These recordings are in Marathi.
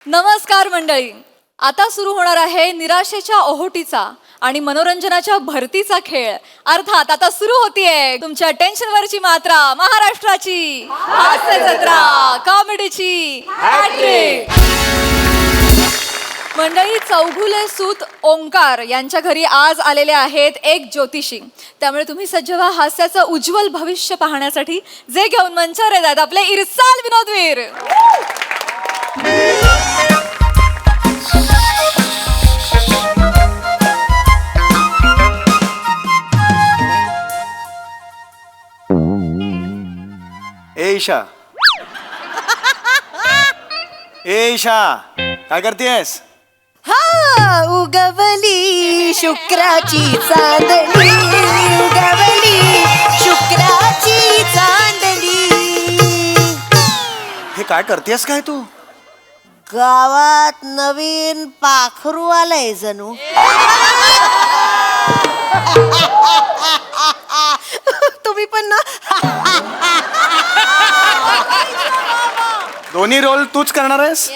नमस्कार मंडळी. आता सुरू होणार आहे निराशेच्या ओहोटीचा आणि मनोरंजनाच्या भरतीचा खेळ. अर्थात आता सुरू होतीये तुमच्या टेन्शनवरची मात्रा, महाराष्ट्राची हास्य जत्रा, कॉमेडीची हॅट्रिक. मंडळी, चौगुले सूत ओंकार यांच्या घरी आज आलेले आहेत एक ज्योतिषी. त्यामुळे तुम्ही सज्ज व्हा हास्याचं उज्ज्वल भविष्य पाहण्यासाठी. जे घेऊन मंचावर येतात आपले इरसाल विनोदवीर. ए ईशा, ए ईशा, काय करतेस? हा उगवली शुक्राची चांदणी, उगवली शुक्राची चांदणी. हे काय करतेस काय तू? गावात नवीन पाखरू आलंय जणू. तुम्ही पण ना. दोन्ही रोल तूच करणार आहेस?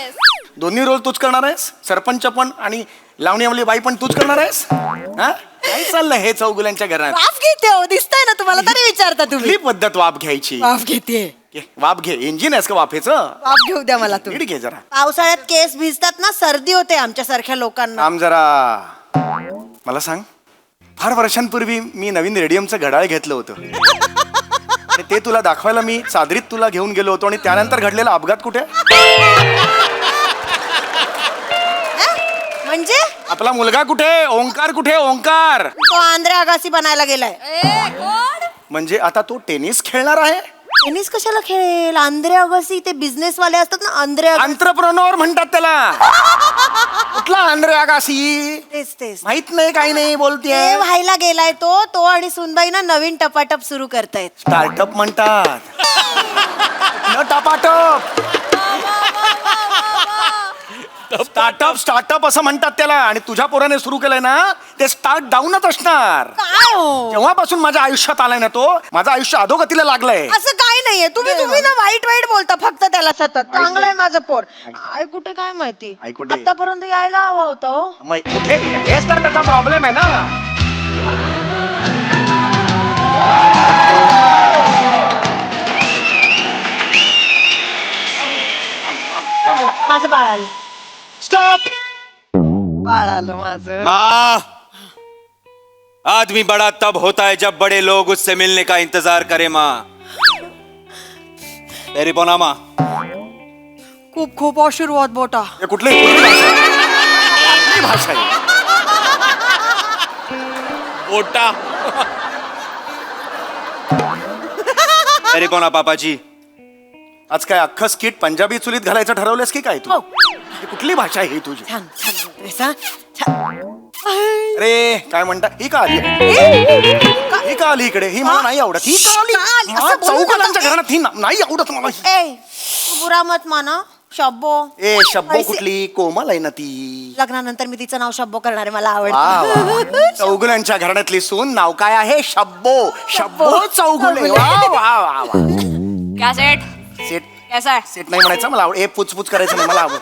दोन्ही रोल तूच करणार आहेस? सरपंच पण आणि लावणीवाली बाई पण तूच करणार आहेस? हा, काय चाललंय हे चौगुल्यांच्या घरात? वाफ घेते हो, दिसतंय ना तुम्हाला, तरी विचारता तुम्ही. कुठली पद्धत वाफ घ्यायची? वाफ घेते. घे, वाफ घे. इंजिन आहेस का वाफेचं? वाफ घेऊ द्या मला तुम्ही. नीट घे जरा. पावसाळ्यात केस भिजतात ना, सर्दी होते आमच्या सारख्या लोकांना. थांब जरा. मला सांग, फार वर्षांपूर्वी मी नवीन रेडियमचं घड्याळ घेतलं होतं आणि ते तुला दाखवायला मी चादरीत तुला घेऊन गेलो होतो आणि त्यानंतर घडलेला अपघात कुठे? म्हणजे आपला मुलगा कुठे? ओंकार कुठे? ओंकार तो आंध्र आगासी बनायला गेलाय. म्हणजे आता तो टेनिस खेळणार आहे? टेनिस कशाला खेळेल? आंध्रे अगासी ते बिझनेस वाले असतात ना, आंध्रे एंटरप्रेन्योर म्हणतात त्याला. कुठला आंध्रे अगासी? तेच तेच माहित नाही, काही नाही ते बोलतेय. व्हायला गेलाय तो आणि सुनबाई ना नवीन टपाटप सुरू करतायत. स्टार्टअप म्हणतात न टपाटप. स्टार्टअप असं म्हणतात त्याला. आणि तुझ्या पोराने सुरू केलंय ना, ते स्टार्ट डाऊनच असणार. काय हो? जेव्हापासून माझ्या आयुष्यात आलाय ना तो, माझं आयुष्य अधोगतीला लागलंय. असं काही नाहीये. तुम्ही ना वाईट बोलता फक्त त्याला सतत. चांगलंय माझं पोर. आई कुठे काय माहिती, आई कुठे? आतापर्यंत यायला हवा होता हो. कुठे? हेच तर त्याचा प्रॉब्लेम आहे ना. माझं बाळ आलं. स्टॉप. बाळ आलं माझं. हाँ, आदमी बड़ा तब होता है जब बड़े लोग उससे मिलने का इंतजार करे माँ. तेरी बोना माँ. खूप खूप आशीर्वाद बोटा. हे कुठली कुठली भाषा आहे? ओटा. तेरी बोना पापा जी. आज काय अख्खं स्किट पंजाबी चुलीत घालायचं ठरवलंस की काय तू? ही कुठली भाषा आहे ही तुझी? छान छान बोलतोयस, हा? छान. अरे काय म्हणता? ही का आली? ही का आली इकडे? ही मला नाही आवडत. ही का आली? का आली? असं मला बोलू नका. चौघांच्या घरात ही नाही आवडत मला ही. ए, तू बुरा मत माना. शब्बो. ए शब्बो पैसे- कुठली? कोमल आहे ना ती. लग्नानंतर मी तिचं नाव शब्बो करणार आहे. मला वा वा. आवडतं. चौगुल्यांच्या घराण्यातली सून नाव काय आहे? शब्बो. शब्बो चौगुले. वा वा वा वा. क्या सेट? सेट कैसा है? सेट नाही म्हणायचं मला आवड. ए पुचपुच करायचं नाही मला आवड.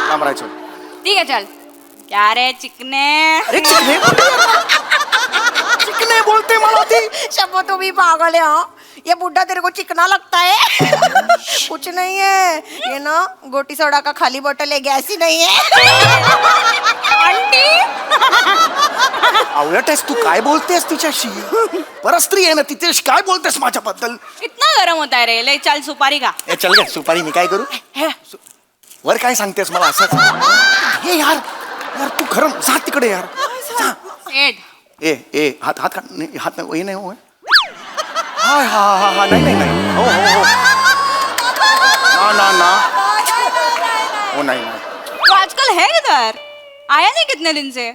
काम राहायचं. ठीक है चल. क्या रे चिकने? अरे चिकने चिकने बोलते मला ती. शब्बो तुम्ही पागल है हाँ? ये बुढ़ा तेरे को चिकना लगता है? कुछ नहीं है, ये ना गोटी सोडा का खाली बोतल है, गैस ही नहीं है. आवडत आहेस तू? काय बोलतेस तिच्याशी? परस्त्री आहे ना तिथे, काय बोलतेस माझ्याबद्दल? इतना गरम होता है रे. ले चल सुपारी का. ए चल ग सुपारी. मी काय करू? वर काय सांगतेस मला असंच? हे यार यार तू खरं जा तिकडे यार. जा. सेट. ए ए हात हात काढ. नाही, हात नाही. नाही हो. हा हा हा हा नाही नाही नाही. हो हो हो. ना ना ना. हो नाही नाही. तो आजकल है किधर? आया नहीं कितने दिन से?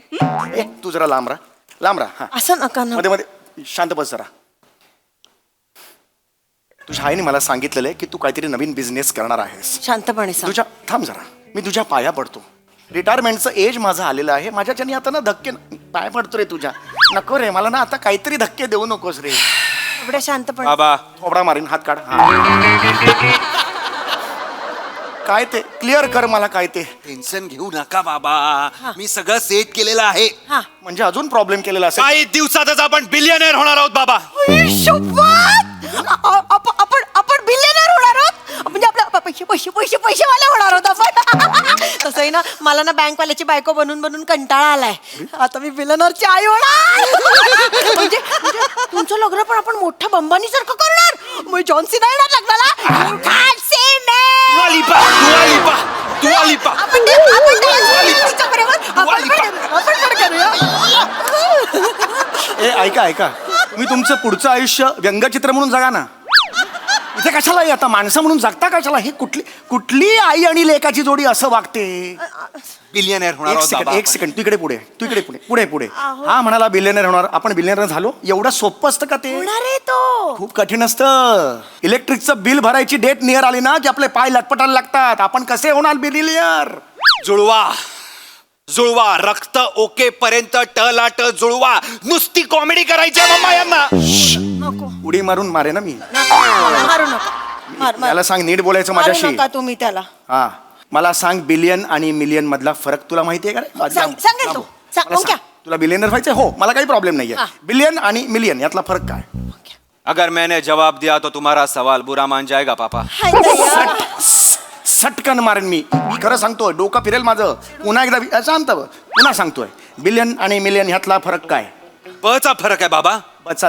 ए तू जरा लांब राहा. लांब राहा. हा असं नका ना. मध्ये मध्ये शांत बस जरा. तुझ्या आईने मला सांगितलेलं आहे की तू काहीतरी नवीन बिझनेस करणार आहेस. शांतपणे सांग. तुझ्या थांब जरा. मी तुझ्या पाया पडतो. रिटायरमेंटचं एज माझं आलेलं आहे. माझ्याच्यानी आता ना धक्के पाय पडतो रे तुझ्या. नको रे मला ना आता काहीतरी धक्के देऊ नकोस रे. एवढ्या शांतपणे. बाबा थोबडा मारीन. हात काढ. हा. काय ते क्लिअर कर मला काय ते. टेन्शन घेऊ नका बाबा, मी सगळं सेट केलेलं आहे. हा म्हणजे अजून प्रॉब्लेम केलेला असेल. काही दिवसातच आपण बिलियनर होणार आहोत बाबा. आपण बिलियनर होणार आहोत म्हणजे आपल्या पैसेवाले होणार आहोत आपण. तसंही ना मला ना बँकवाल्याची बायको बनून बनून कंटाळा आलाय. आता मी बिलियनरची आई होणार. म्हणजे तुमचं लग्न पण आपण मोठ्या बंबानी सारखं करणार. मग जॉन सीना येणार लग्नाला. You can't say no. दुआ लिपा. आपण तिच्याबरोबर आपण पण करूया. ए ऐका तुम्ही तुमचं पुढचं आयुष्य व्यंगचित्र म्हणून जगा ना. इथे कशाला आता माणसं म्हणून जगता कशाला. ही कुठली आई आणि लेकाची जोडी असं वागते. बिलियनर होणार आहोत बाबा. एक सेकंड तू इकडे पुढे हा म्हणाला बिलियनर होणार. आपण बिलियनर झालो. एवढं सोपं असतं का ते. होणार आहे तो. खूप कठीण असतं. इलेक्ट्रिकचं बिल भरायची डेट नियर आली ना की आपले पाय लटपटायला लागतात. आपण कसे होणार बिलियनर. जुळवा रक्त ओके पर्यंत टलाट जुळवा. नुसती कॉमेडी करायची आहे बाबा यांना. नको उडी मारून मारे ना मी. मारू नका. मला सांग नीट बोलायचं मारू माझ्याशी. नका तुम्ही त्याला. हा मला सांग बिलियन आणि मिलियन मधला फरक तुला माहितीये का रे? सांगेल तू. मला सांग. तुला बिलियनर व्हायचंय. हो मला काही प्रॉब्लेम नाहीये. बिलियन आणि मिलियन यातला फरक काय. अगर मैंने जवाब दिया तो तुम्हारा सवाल बुरा मान जाएगा पापा. सटकन मारेन मी खरं सांगतोय. डोकं फिरेल माझं. पुन्हा एकदा शांत पुन्हा सांगतोय. बिलियन आणि मिलियन ह्यातला फरक काय. बचा फरक आहे बाबा. बचा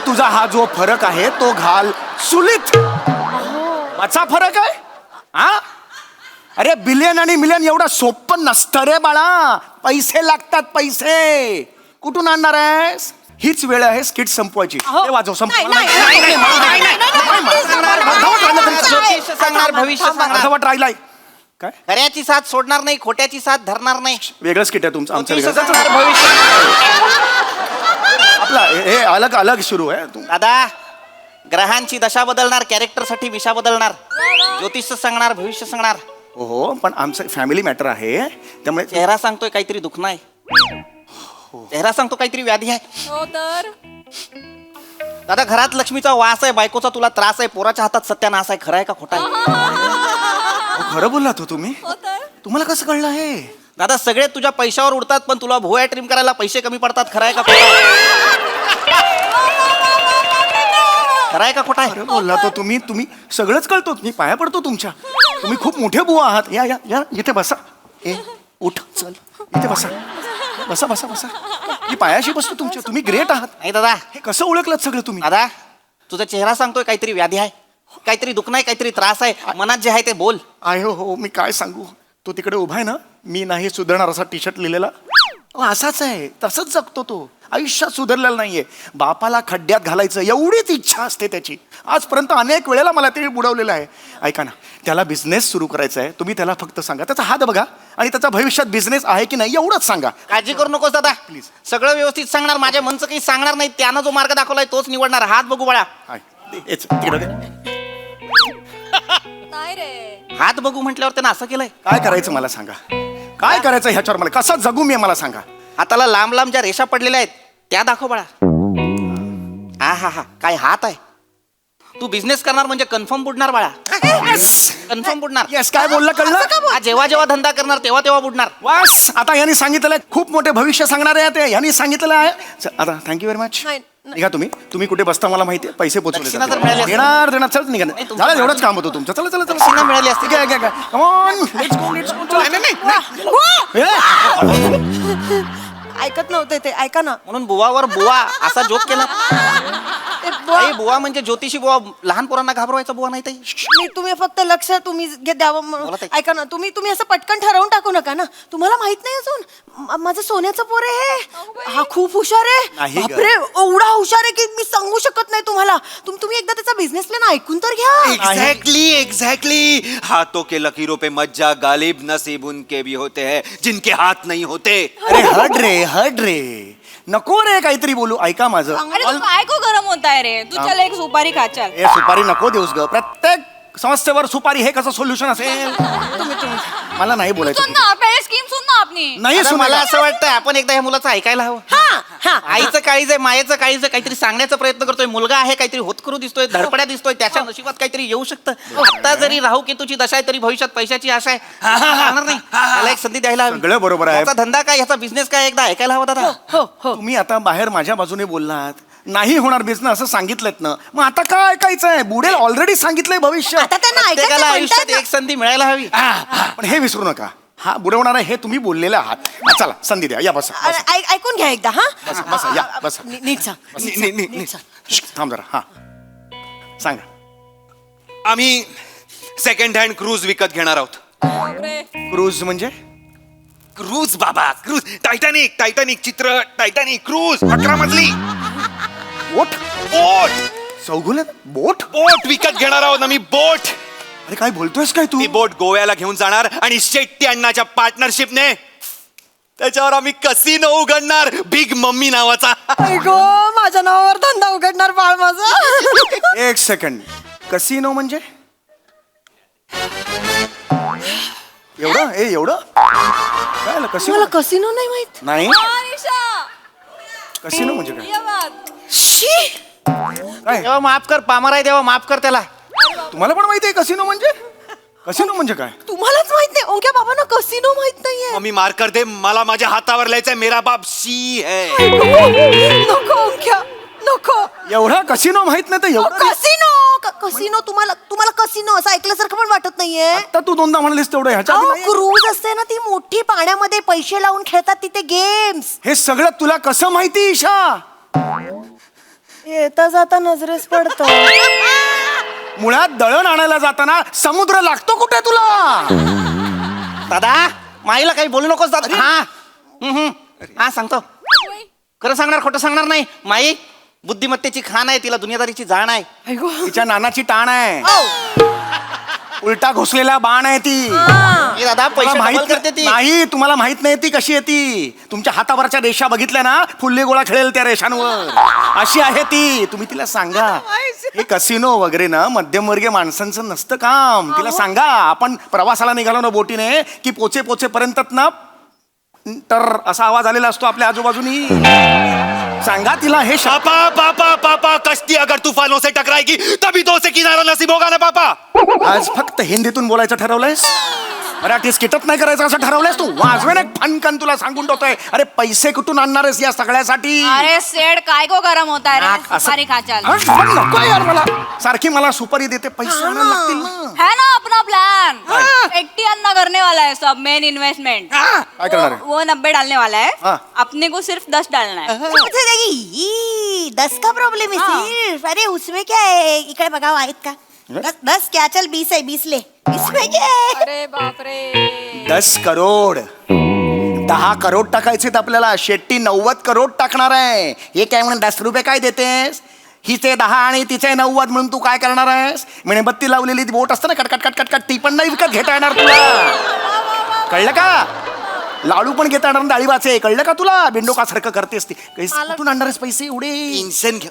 तुझा हा जो फरक आहे तो घाल सुलीत. बचा फरक आहे हा. अरे बिलियन आणि मिलियन एवढं सोपं नसतं रे बाळा. पैसे लागतात पैसे. कुठून आणणार आहेस. हीच वेळ आहे स्किट संपवायची. वाजव अर्धवट राहिलाय काय. खऱ्याची साथ सोडणार नाही, खोट्याची साथ धरणार नाही. वेगळं स्किट आहे तुमचं. आमचं वेगळं. सांगणार भविष्य. आपला हे अलग अलग सुरू आहे. दादा ग्रहांची दशा बदलणार, कॅरेक्टर साठी विषा बदलणार, ज्योतिष सांगणार, भविष्य सांगणार. हो पण आमचं फॅमिली मॅटर आहे त्यामुळे. चेहरा सांगतोय काहीतरी दुखणं आहे. चेहरा सांगतो काहीतरी व्याधी आहे. हो तर दादा घरात लक्ष्मीचा वास आहे, बायकोचा तुला त्रास आहे, पोराच्या हातात सत्यानाश आहे. खरं आहे का खोटा आहे. खरं बोलला तो तुम्ही. हो तर तुम्हाला कसं कळलं हे. दादा सगळे तुझ्या पैशावर उडतात पण तुला भोया ट्रिम करायला पैसे कमी पडतात. खरं आहे का खोटा आहे. खरं आहे का खोटा आहे. खरं बोलला तो तुम्ही सगळंच कळतो. मी पाया पडतो तुमच्या. तुम्ही खूप मोठे बुवा आहात. या या या इथे बसा. उठ चल इथे बसा. बसा बसा बसा. मी पायाशी बसतो तुमच्या. तुम्ही ग्रेट आहात. नाही दादा. हे कसं ओळखलं सगळं तुम्ही. दादा तुझा चेहरा सांगतोय काहीतरी व्याधी आहे, काहीतरी दुखणं आहे, काहीतरी त्रास आहे. मनात जे आहे ते बोल. आहे हो मी काय सांगू. तो तिकडे उभा आहे ना. मी नाही सुधारणार असा टी शर्ट लिहिलेला. असाच आहे. तसंच जगतो तो. आयुष्यात सुधारलेला नाहीये. बापाला खड्ड्यात घालायचं एवढीच इच्छा असते त्याची. आजपर्यंत अनेक वेळेला मला ते बुडवलेलं आहे. ऐका ना त्याला बिझनेस सुरू करायचा आहे. तुम्ही त्याला फक्त सांगा त्याचा हात बघा आणि त्याचा भविष्यात बिझनेस आहे की नाही एवढंच सांगा. काळजी करू नकोस दादा. प्लीज. सगळं व्यवस्थित सांगणार. माझ्या मनचं काही सांगणार नाही. त्यानं जो मार्ग दाखवलाय तोच निवडणार. हात बघू बाळा. तिकडे दे. नाही रे. हात बघू म्हटल्यावर त्यानं असं केलंय. काय करायचं मला सांगा. काय करायचं ह्याच्यावर मला. कसं जगू मी मला सांगा. हाताला लांब लांब ज्या रेषा पडलेल्या आहेत त्या दाखव बाळा. हा हा हा काय हात आहे. तू बिझनेस करणार म्हणजे कन्फर्म बुडणार बाळा. कन्फर्म बुडणार. येस काय बोललं कळलं. हा जेव्हा जेव्हा धंदा करणार तेव्हा तेव्हा बुडणार. वास आता यांनी सांगितलेलं आहे. खूप मोठे भविष्य सांगणार आहे ते. यांनी सांगितलेलं आहे. आता थँक्यू व्हेरी मच. निघा तुम्ही कुठे बसता मला माहिती आहे. पैसे दक्षिणा तर मिळाली पोचवले. असती. देणार चल निघा. तुमचं झालं एवढंच काम होतं तुमचं. चला चला चला. दक्षिणा मिळाली असती. Come on, let's go, let's go. ऐकत नव्हते ते. ऐका ना. म्हणून बुवावर बुवा असा जोक केला. ते बुवा- आई बुवा म्हणजे ज्योतिषी बुवा. लहान पोरांना घाबरवायचा बुवा नाही ताई. मी तुम्ही फक्त लक्ष तुम्ही द्यावं बोला ताई. ऐका ना. तुम्ही असं पटकन ठरवून टाकू नका ना. तुम्हाला माहित नाही अजून. माझं सोन्याचं पोर आहे. हा खूप हुशार नाही आहे. गं. बापरे एवढा हुशार आहे की मी सांगू शकत नाही तुम्हाला. तुम्ही एकदा त्याचा बिझनेस प्लॅन ऐकून तर घ्या. एग्जैक्टली हाथों के लकीरों पे मत जा. गालिब नसीब उनके भी होते हैं जिनके हाथ नहीं होते. अरे हट रे नको रे काहीतरी बोलू. ऐका माझं. अरे तू काय को गरम होताय रे. तू चल एक सुपारी खा चल. ए सुपारी नको देऊस ग. प्रत्येक समस्येवर सुपारी हे कसं सोल्युशन असेल. मला नाही बोलायचं. सुन ना पहले स्कीम सुन ना आपने नाही आता मला सुनेगा. असं वाटतं आपण एकदा ह्या मुलाचं ऐकायला हवं. हा हा आईचं काळीज आहे, मायेचं काळीज आहे, काहीतरी सांगण्याचा प्रयत्न करतोय. मुलगा आहे, काहीतरी होतकरू दिसतोय, धडपड्या दिसतोय, त्याच्या नशिबात काहीतरी येऊ शकतं. आता जरी राहू केतूची दशा आहे, तरी भविष्यात पैशाची आशा आहे. जाणार नाही. त्याला एक संधी द्यायला हवी. सगळं बरोबर आहे. याचा धंदा काय, याचा बिझनेस काय, एकदा ऐकायला हवा दादा. हो हो तुम्ही आता बाहेर माझ्या बाजूने बोललात, नाही होणार बिझनेस असं सांगितलं ना, मग आता काय ऐकायचंय? बुडेल ऑलरेडी सांगितलंय भविष्य. आता त्यांना ऐकायचं प्रत्येकाला म्हणतायत आयुष्यात ना. एक संधी मिळायला हवी. पण हे विसरू नका, हा बुडवणार आहे हे तुम्ही बोललेले आहात. चला संधी द्या, या बसा बसा. ऐकून घ्या एकदा हा बसा, बसा, या, बसा. नीट सांग नीट सांग. श्श्श, थांब जरा. हा सांगा. आम्ही सेकंड हँड क्रूज विकत घेणार आहोत. क्रूज म्हणजे? क्रूज बाबा, क्रूज. टायटॅनिक, टायटॅनिक चित्र, टायटॅनिक क्रूज 11 मजली बोट? बोट. चौगुले बोट? बोट विकत घेणार आहोत आम्ही, बोट. अरे काय बोलतोयस काय तू? ती बोट गोव्याला घेऊन जाणार आणि शेट्टी अण्णाच्या पार्टनरशिपने त्याच्यावर आम्ही कसिनो उघडणार, बिग मम्मी नावाचा. गो माझ्या नावावर धंदा उघडणार बाळ माझा. एक सेकंड, कसिनो म्हणजे? एवढं एवढं काय मला कसिनो? कसिनो नाही माहित. नाही, निशा, कसिनो म्हणजे काय? ये बात. शी काय देवा माफ कर, पामर आहे देवा, माफ कर त्याला. तुम्हाला पण माहिती आहे कसिनो म्हणजे? कसिनो म्हणजे काय? तुम्हालाच माहित नाही? ओंक्या बाबांना कसिनो माहित नाहीये. मम्मी मार कर दे, मला माझ्या हातावर लिहायचंय मेरा बाप शी है. नको ओंक्या नको. एवढा कसिनो माहित नाही तर एवढं कसिनो कसिनो तुम्हाला कसिनो असं ऐकल्यासारखं पण वाटत नाहीये. आता तू दोनदा म्हणलीस तेवढं ह्याच्या आधी नाही. क्रूज असते ना ती मोठी, पाण्यामध्ये पैसे लावून खेळतात तिथे गेम्स. हे सगळं तुला कसं माहिती ईशा? येता जाता नजरेस पडतो. मुळात दळण आणायला जाताना समुद्र लागतो कुठे तुला? दादा माईला काही बोलू नकोस दादा. हा हा सांगतो. खरं सांगणार, खोटं सांगणार नाही. माई बुद्धिमत्तेची खाण आहे, तिला दुनियादारीची जाण आहे. तिच्या नानाची टाण आहे, उलटा घुसलेला बाण आहे ती. ए दादा पैसे तुम्हाला डबल माहित करते ती. नाही, तुम्हाला माहित नाही ती कशी आहे ती. तुमच्या हातावरच्या रेषा बघितल्या ना, फुल्ले गोळा खेळेल त्या रेषांवर, अशी आहे ती. तुम्ही तिला सांगा हे कसिनो वगैरे ना मध्यमवर्गीय माणसांचं नसतं काम. तिला सांगा आपण प्रवासाला निघालो ना बोटीने की पोचेपर्यंत ना तर असा आवाज आलेला असतो आपल्या आजूबाजूनी. सांगा तिला हे पापा पापा पापा, कश्ती अगर तूफानों से टकराएगी तभी तो उसे किनारा नसीब होगा ना पापा. आज फक्त हिंदीतून बोलायचं ठरवलंयस, मराठी स्किटअप नाही करायचं असं ठरवलंयस तू. वाजवेन एक फनकन तुला सांगून ठेवतोय. अरे पैसे कुठून आणणार आहेस या सगळ्यासाठी? अरे सेड काय को गरम होता है रे, असं- सुपारी खा चल. हा, पण नको यार मला. सारखी मला सुपारी देते, पैसे आणायला लागतील ना. है ना अपना प्लान. 80 अन्ना करने वाला है सब, मेन इन्वेस्टमेंट. काय करणार आहे? वो 90 डालने वाला है, हाँ. अपने को सिर्फ 10 डालना है. मुझे लगी 10 का प्रॉब्लम है सिर्फ. अरे उसमें क्या है, इकडे बघाओ आहेत का? 10 क्या, चल 20 है, 20 ले. इसमें क्या है? अरे बापरे. 10 करोड 10 करोड टाकायचे आपल्याला. शेट्टी 90 करोड टाकणार आहे. हे काय म्हणून 10 रुपये काय देतेस? हिचे 10 आणि तिचे 90 म्हणून तू काय करणार आहेस? मेणबत्ती लावलेली ती बोट असते ना, कटकट कटकट कट, ती पण नाही विकत घेता येणार तुला. कळलं का? लाडू पण घेता येणार, डाळीवाचे. कळलं का तुला? बिंडोकासारखं करतेस ती. कुठून आणणार आहेस पैसे एवढे? टेन्शन घेऊ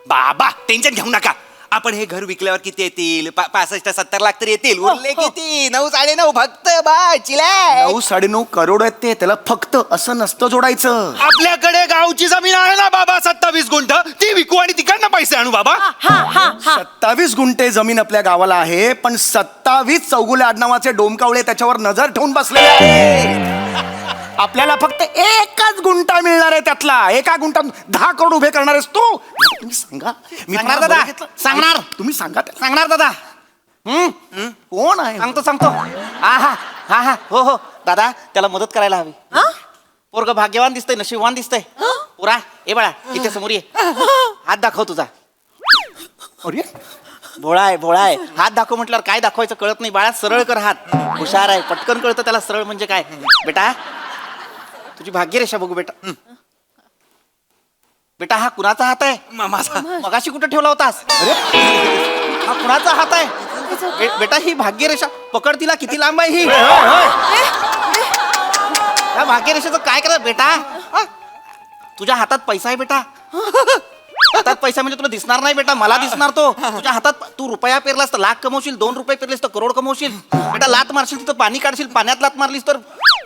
बाबा, टेन्शन घेऊ नका. आपण हे घर विकल्यावर किती येतील? 65-70 लाख तरी येतील. उरले किती? 9 9.5 फक्त बा चिला. 9 9.5 करोड आहेत ते. त्याला फक्त असं नसतं जोडायचं. आपल्याकडे गावची जमीन आहे ना बाबा, 27 गुंठ, ती विकू आणि तिकडनं पैसे आणू बाबा. 27 गुंठे जमीन आपल्या गावाला आहे, पण 27 चौगुले आडनावाचे डोमकावळे त्याच्यावर नजर ठेवून बसलेले आहेत. आपल्याला फक्त एकच गुंठा मिळणार आहे त्यातला. एका गुंठात 10 करोड उभे करणार आहेस तू. तुम्ही सांगा. मी सांगणार तुम्हाला दादा, बरं घेतलं. सांगणार. तुम्ही सांगा त्याला. सांगणार दादा. कोण आहे? सांगतो. हा हो दादा, त्याला मदत करायला हवी. पोरग भाग्यवान दिसतंय, नशीबवान दिसतंय. पुरा ए बाळा, इथे समोर ये. हात दाखव तुझा. अरे भोळा आहे. हात दाखव म्हटल्यावर काय दाखवायचं कळत नाही बाळा. सरळ कर हात. हुशार आहे, पटकन कळतं त्याला सरळ म्हणजे काय. बेटा तुझी भाग्यरेषा बघू बेटा. बेटा हा कुणाचा हात आहे? माझा. मगाशी कुठे ठेवला होतास? अरे हा कुणाचा हात आहे? बेटा ही भाग्यरेषा पकड, तिला किती लांब आहे ही. या भाग्यरेषेचं काय करा बेटा? तुझ्या हातात पैसा आहे बेटा. हातात पैसा म्हणजे तुला दिसणार नाही बेटा, मला दिसणार तो. तुझ्या हातात तू रुपया पेरलास तर लाख कमवशील, 2 रुपये पेरलेस तर करोड कमवशील. बेटा लात मारशील तर पाणी काढशील, पाण्यात लात मारलीस तर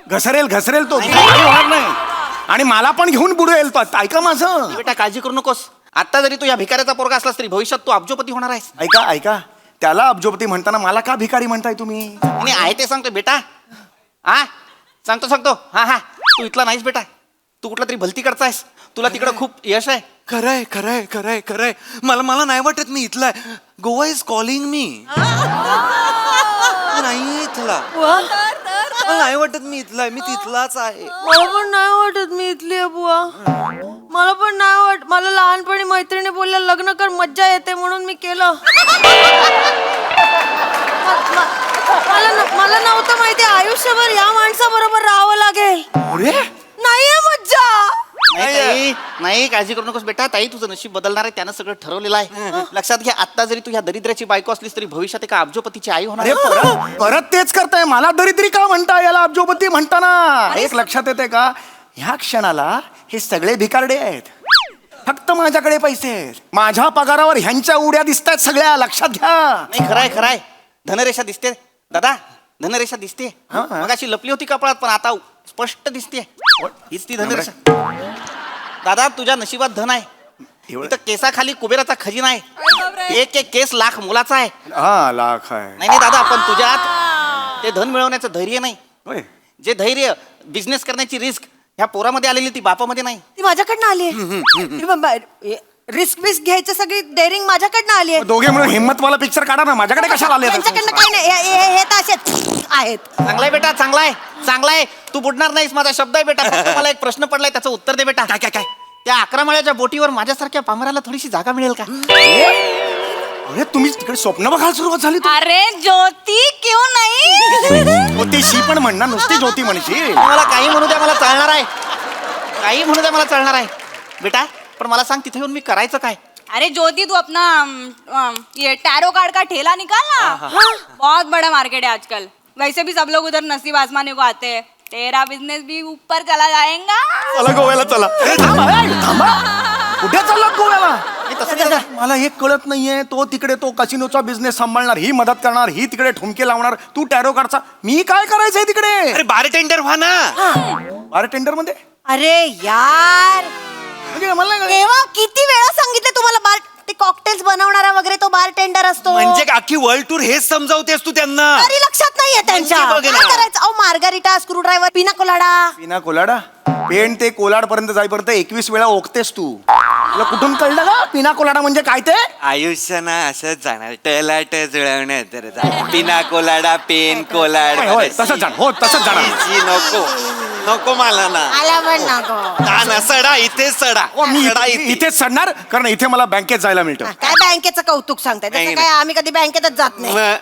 घसरेल तो काही होणार नाही आणि मला पण घेऊन बुडवेल तो. ऐका माझं, बेटा काळजी करू नकोस. आता जरी तू या भिकाऱ्याचा पोरगा असलास तरी भविष्यात तू अब्जोपती होणार आहेस. ऐका त्याला अब्जोपती म्हणताना मला का भिकारी म्हणताय तुम्ही? आणि आहे ते सांगतो बेटा. हा सांगतो. हा तू इथला नाहीस बेटा. तू कुठला तरी भलतीकडचा आहेस. तुला तिकडं खूप यश आहे. खरंय मला नाही वाटत मी इथला आहे. Goa is calling me. नाही इथला, मला नाही वाटत मी इथला आहे. मी तिथलाच आहे. मला पण नाही वाटत मी इथली आहे बुवा. मला पण नाही वाटत. मला लहानपणी मैत्रिणी बोलल्या लग्न कर मज्जा येते म्हणून मी केलं. मला नव्हतं माहिती आयुष्यभर या माणसाबरोबर राहावं लागेल. अरे नाहीये मज्जा. नाही काळजी करू नकोस बेटा. ताई तुझं नशीब बदलणार आहे. त्यानं सगळं ठरवलेलं आहे. लक्षात घ्या, आता जरी तू ह्या दरिद्राची बायको असलीस तरी भविष्यात एका अब्जोपतीची आई होणार अरे आहे. परत तेच करताय. मला दरिद्री का म्हणता याला अब्जोपती म्हणताना? एक लक्षात येते का, ह्या क्षणाला हे सगळे भिकारडे आहेत. फक्त माझ्याकडे पैसे आहेत. माझ्या पगारावर ह्यांच्या उड्या दिसतायत सगळ्या. लक्षात घ्या. नाही खरंय. धनरेषा दिसते दादा. धनरेषा दिसते. मग अशी लपली होती कपाळात पण आता स्पष्ट दिसते. हीच ती धनरेषा. दादा तुझ्या नशिबात धन आहे. इथं केसाखाली कुबेराचा खजिना आहे. एक केस लाख मोलाचा आहे. हा लाख आहे. नाही दादा, पण तुझ्यात ते धन मिळवण्याचं धैर्य नाही. होय. जे धैर्य बिझनेस करण्याची रिस्क ह्या पोरामध्ये आलेली ती बापामध्ये नाही. ती माझ्याकडनं आली. रिस्क बिस्क घ्यायचं सगळी डेअरिंग माझ्याकडनं आली आहे. दोघे मिळून हिम्मतवाला पिक्चर काढा ना. माझ्याकडे कशाला आले? त्यांच्याकडनं काही नाही. हे तर असेच आहेत. चांगलाय बेटा, चांगलाय. तू बुडणार नाहीस, माझा शब्द आहे बेटा. फक्त मला एक प्रश्न पडलाय, त्याचं उत्तर दे बेटा. काय त्या 11 माळ्याच्या बोटीवर माझ्यासारख्या पामराला थोडीशी जागा मिळेल का? अरे तुम्ही तिकडे स्वप्न बघायला सुरुवात झाली. अरे ज्योती क्यों नाही. ज्योतिषी पण म्हणणार, नुसती ज्योती म्हणशील. मला काही म्हणू द्या, मला चालणार आहे बेटा. पण मला सांग, तिथे येऊन मी करायचं काय? अरे ज्योति तू अपना ये टैरो कार्ड का ठेला निकाल ना. बहुत बड़ा मार्केट है आजकल. वैसे भी सब लोग उधर नसीब आजमाने को आते हैं. तेरा बिजनेस भी ऊपर चला जाएगा. चला गोव्याला चला. थांबा. कुठे चालला गोव्याला? मला हे कळत नाहीये. तो तिकडे तो कसिनोचा बिझनेस सांभाळणार, ही मदत करणार, ही तिकडे ठुमके लावणार, तू टॅरो कार्डचा. मी काय करायचंय तिकडे? अरे बारटेंडर व्हा ना. बारटेंडर मध्ये अरे यार, म्हणजे मला नाही कळत. तेव्हा किती वेळा सांगितलं तुम्हाला बार ते कॉकटेल्स बनवणारा वगैरे तो बार टेंडर असतो. म्हणजे अख्खी वर्ल्ड टूर हेच समजावतेस तू त्यांना. तरी लक्षात नाहीये त्यांच्या. म्हणजे बघ ना. काय करायचं? अहो मार्गारिटा, स्क्रू ड्रायव्हर, पिना कोलाडा. पिना कोलाडा पेन ते कोलाड पर्यंत जाईपर्यंत 21 वेळा ओकतेस तू. तुला कुठून कळलं का पिना कोलाडा म्हणजे काय ते? आयुष्य ना असंच जाणार. टलाट जुळवण्यात तर पिना कोलाडा, पेन कोलाड. होय, तसंच जाणार. हो तसंच जाणार. नको मला ना. आला पण नको. ना सडा इथे सडा. मी सडा इथे. इथेच चढणार कारण इथे मला बँकेत जायला मिळतं. काय बँकेचं कौतुक सांगताय? नाही, तसं काय आम्ही कधी बँकेतच जात नाही.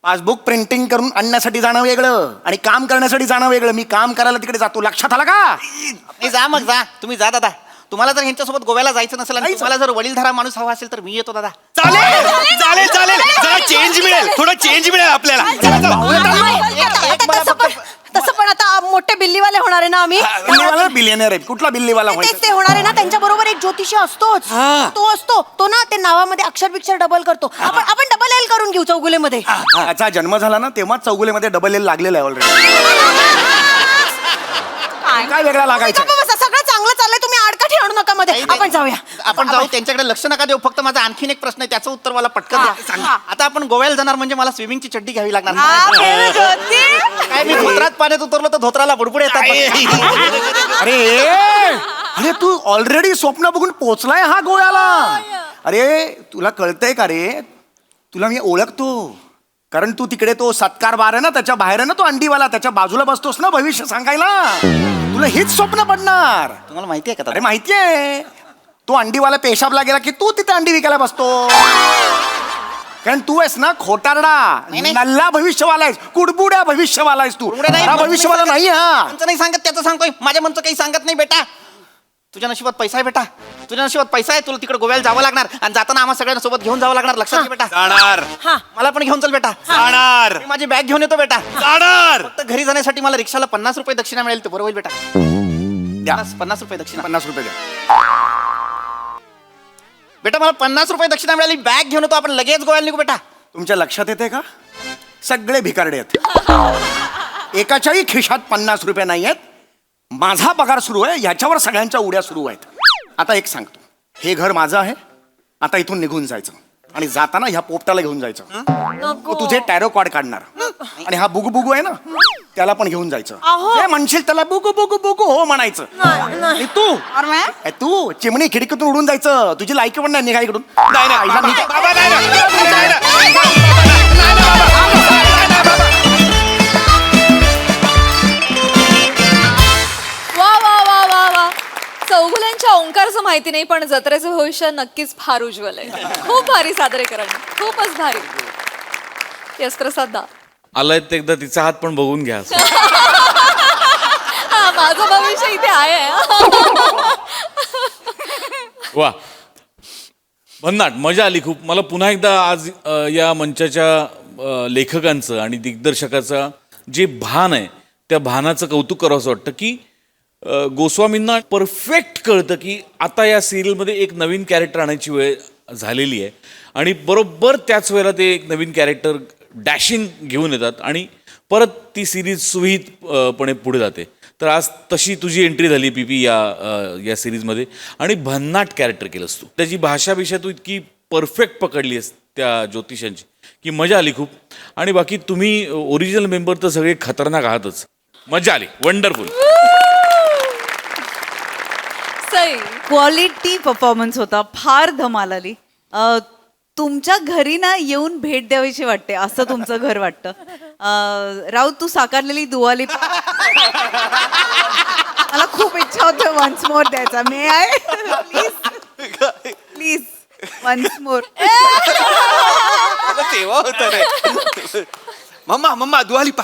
पासबुक प्रिंटिंग करून आणण्यासाठी जाणं वेगळं आणि काम करण्यासाठी जाणं वेगळं. मी काम करायला तिकडे जातो. लक्षात आला का? नाही जा मग जा. तुम्ही जा दादा. तुम्हाला जर ह्यांच्यासोबत गोव्याला जायचं नसेल आणि तुम्हाला जर वडीलधारा माणूस हवा असेल तर मी येतो दादा. चालेल जरा चेंज मिळेल. थोडा चेंज मिळेल आपल्याला. तसं पण आता मोठे बिल्लीवाले होणार आहे ना आम्ही. बिलियनर आहे. कुठला बिल्लीवाला तेच ते होणार आहे ना. त्यांच्या बरोबर एक ज्योतिषी असतोच. तो असतो तो ना ते नावामध्ये अक्षर बिक्षर डबल करतो. आपण डबल एल करून घेऊ चौगुलेमध्ये. त्याचा जन्म झाला ना तेव्हा चौगुलेमध्ये डबल एल लागलेला आहे ऑलरेडी. काय वेगळा लागायचं? सगळं चांगलं चाललंय. तुम्ही आडकाठी आणू नका मध्ये. आपण जाऊया. आपण जाऊ. त्यांच्याकडे लक्ष नका देऊ. फक्त माझा आणखीन एक प्रश्न आहे, त्याचं उत्तर मला पटकन द्या. आता आपण गोव्याला जाणार म्हणजे मला स्विमिंगची चड्डी घ्यावी लागणार. काय मी धोत्रात पाण्यात उतरलो तर धोत्राला बुडबुड येतात. अरे तू ऑलरेडी स्वप्न बघून पोचलाय हा गोव्याला. अरे तुला कळतंय का रे? तुला मी ओळखतो कारण तू तिकडे तो सत्कार बार आहे ना त्याच्या बाहेर आहे ना तो अंडीवाला. त्याच्या बाजूला बसतोस ना भविष्य सांगायला. तुला हेच स्वप्न पडणार. तुम्हाला माहिती आहे का? अरे माहितीये. तो अंडीवाला पेशाबला गेला की तू तिथे अंडी विकायला बसतो. कारण तू आहेस ना खोटारडा, नल्ला भविष्यवाला आहेस, कुडबुड्या भविष्यवाला आहेस तू. भविष्यवाला नाही. हा नाही सांगत, त्याचं सांगतोय. माझ्या मनचं काही सांगत नाही बेटा. तुझ्या नशिबात पैसा आहे बेटा. तुझ्या नशिबात पैसा आहे. तुला तिकडे गोव्याला जावं लागणार आणि जाताना आम्हा सगळ्यांना सोबत घेऊन जावं लागणार. लक्षात घे बेटा. जाणार. मला पण घेऊन चल बेटा. जाणार. मी माझी बॅग घेऊन येतो बेटा. जाणार. फक्त घरी जाण्यासाठी मला रिक्षाला 50 रुपये दक्षिणा मिळेल. ते बरोबर होईल बेटा. 50 रुपये दक्षिणा. 50 रुपये द्या. बेटा मला 50 रुपये दक्षिणा मिळाली. बॅग घेऊन येतो. आपण लगेच गोव्याला निघू बेटा. तुमच्या लक्षात येते का? सगळे भिकारडे आहेत. एकाच्याही खिशात 50 रुपये नाही आहेत. माझा पगार सुरू आहे, ह्याच्यावर सगळ्यांच्या उड्या सुरू आहेत. आता एक सांगतो, हे घर माझं आहे. आता इथून निघून जायचं आणि जाताना ह्या पोपटाला घेऊन जायचं. तो तुझे टॅरो कार्ड काढणार आणि हा बुगू बुगू आहे ना, त्याला पण घेऊन जायचं. जे म्हणशील त्याला बुगू बुगू बुगू हो म्हणायचं. आणि तू और मैं तू चिमणी खिडकीतून उडून जायचं. तुझी लायकी पण नाही निघा इकडून. नाही नाही आईला निघा. बाबा, नाही ना. वा वा वा वा वा. चौगुल्यांच्या ओंकारचं माहिती नाही, पण जत्रेचं भविष्य नक्कीच फार उज्ज्वल आहे. खूप भारी सादरीकरण, खूपच भारी. यस प्रसाद दा. आलाय ते एकदा तिचा हात पण बघून घ्या. हा, माझं भविष्य इथे आहे. वा, भन्नाट, मजा आली खूप. मला पुन्हा एकदा आज या मंचाच्या लेखकांचं आणि दिग्दर्शकाचं जे भान आहे त्या भानाचं कौतुक करावंसं वाटतं की गोस्वामींना परफेक्ट कळतं की आता या सिरियलमध्ये एक नवीन कॅरेक्टर आणायची वेळ झालेली आहे आणि बरोबर त्याच वेळेला ते एक नवीन कॅरेक्टर डॅशिंग घेऊन येतात आणि परत ती सिरीज सुविहितपणे पुढे जाते. तर आज तशी तुझी एंट्री झाली पी या सिरीजमध्ये आणि भन्नाट कॅरेक्टर केलंस तू. त्याची भाषा तू इतकी परफेक्ट पकडली आहेस त्या ज्योतिषांची की मजा आली खूप. आणि बाकी तुम्ही ओरिजिनल मेंबर तर सगळे खतरनाक आहातच. मजा आली, वंडरफुल. सई. क्वालिटी परफॉर्मन्स होता, फार धमाल आली. तुमच्या घरी ना येऊन भेट द्यावीशी वाटते, असं तुमचं घर वाटतं. राऊत, तू साकारलेली दुआली मला खूप इच्छा होते वन्स मोर द्यायचा. May I please please once more. तेव्हा होतं रे. मम्मा दुआलिपा.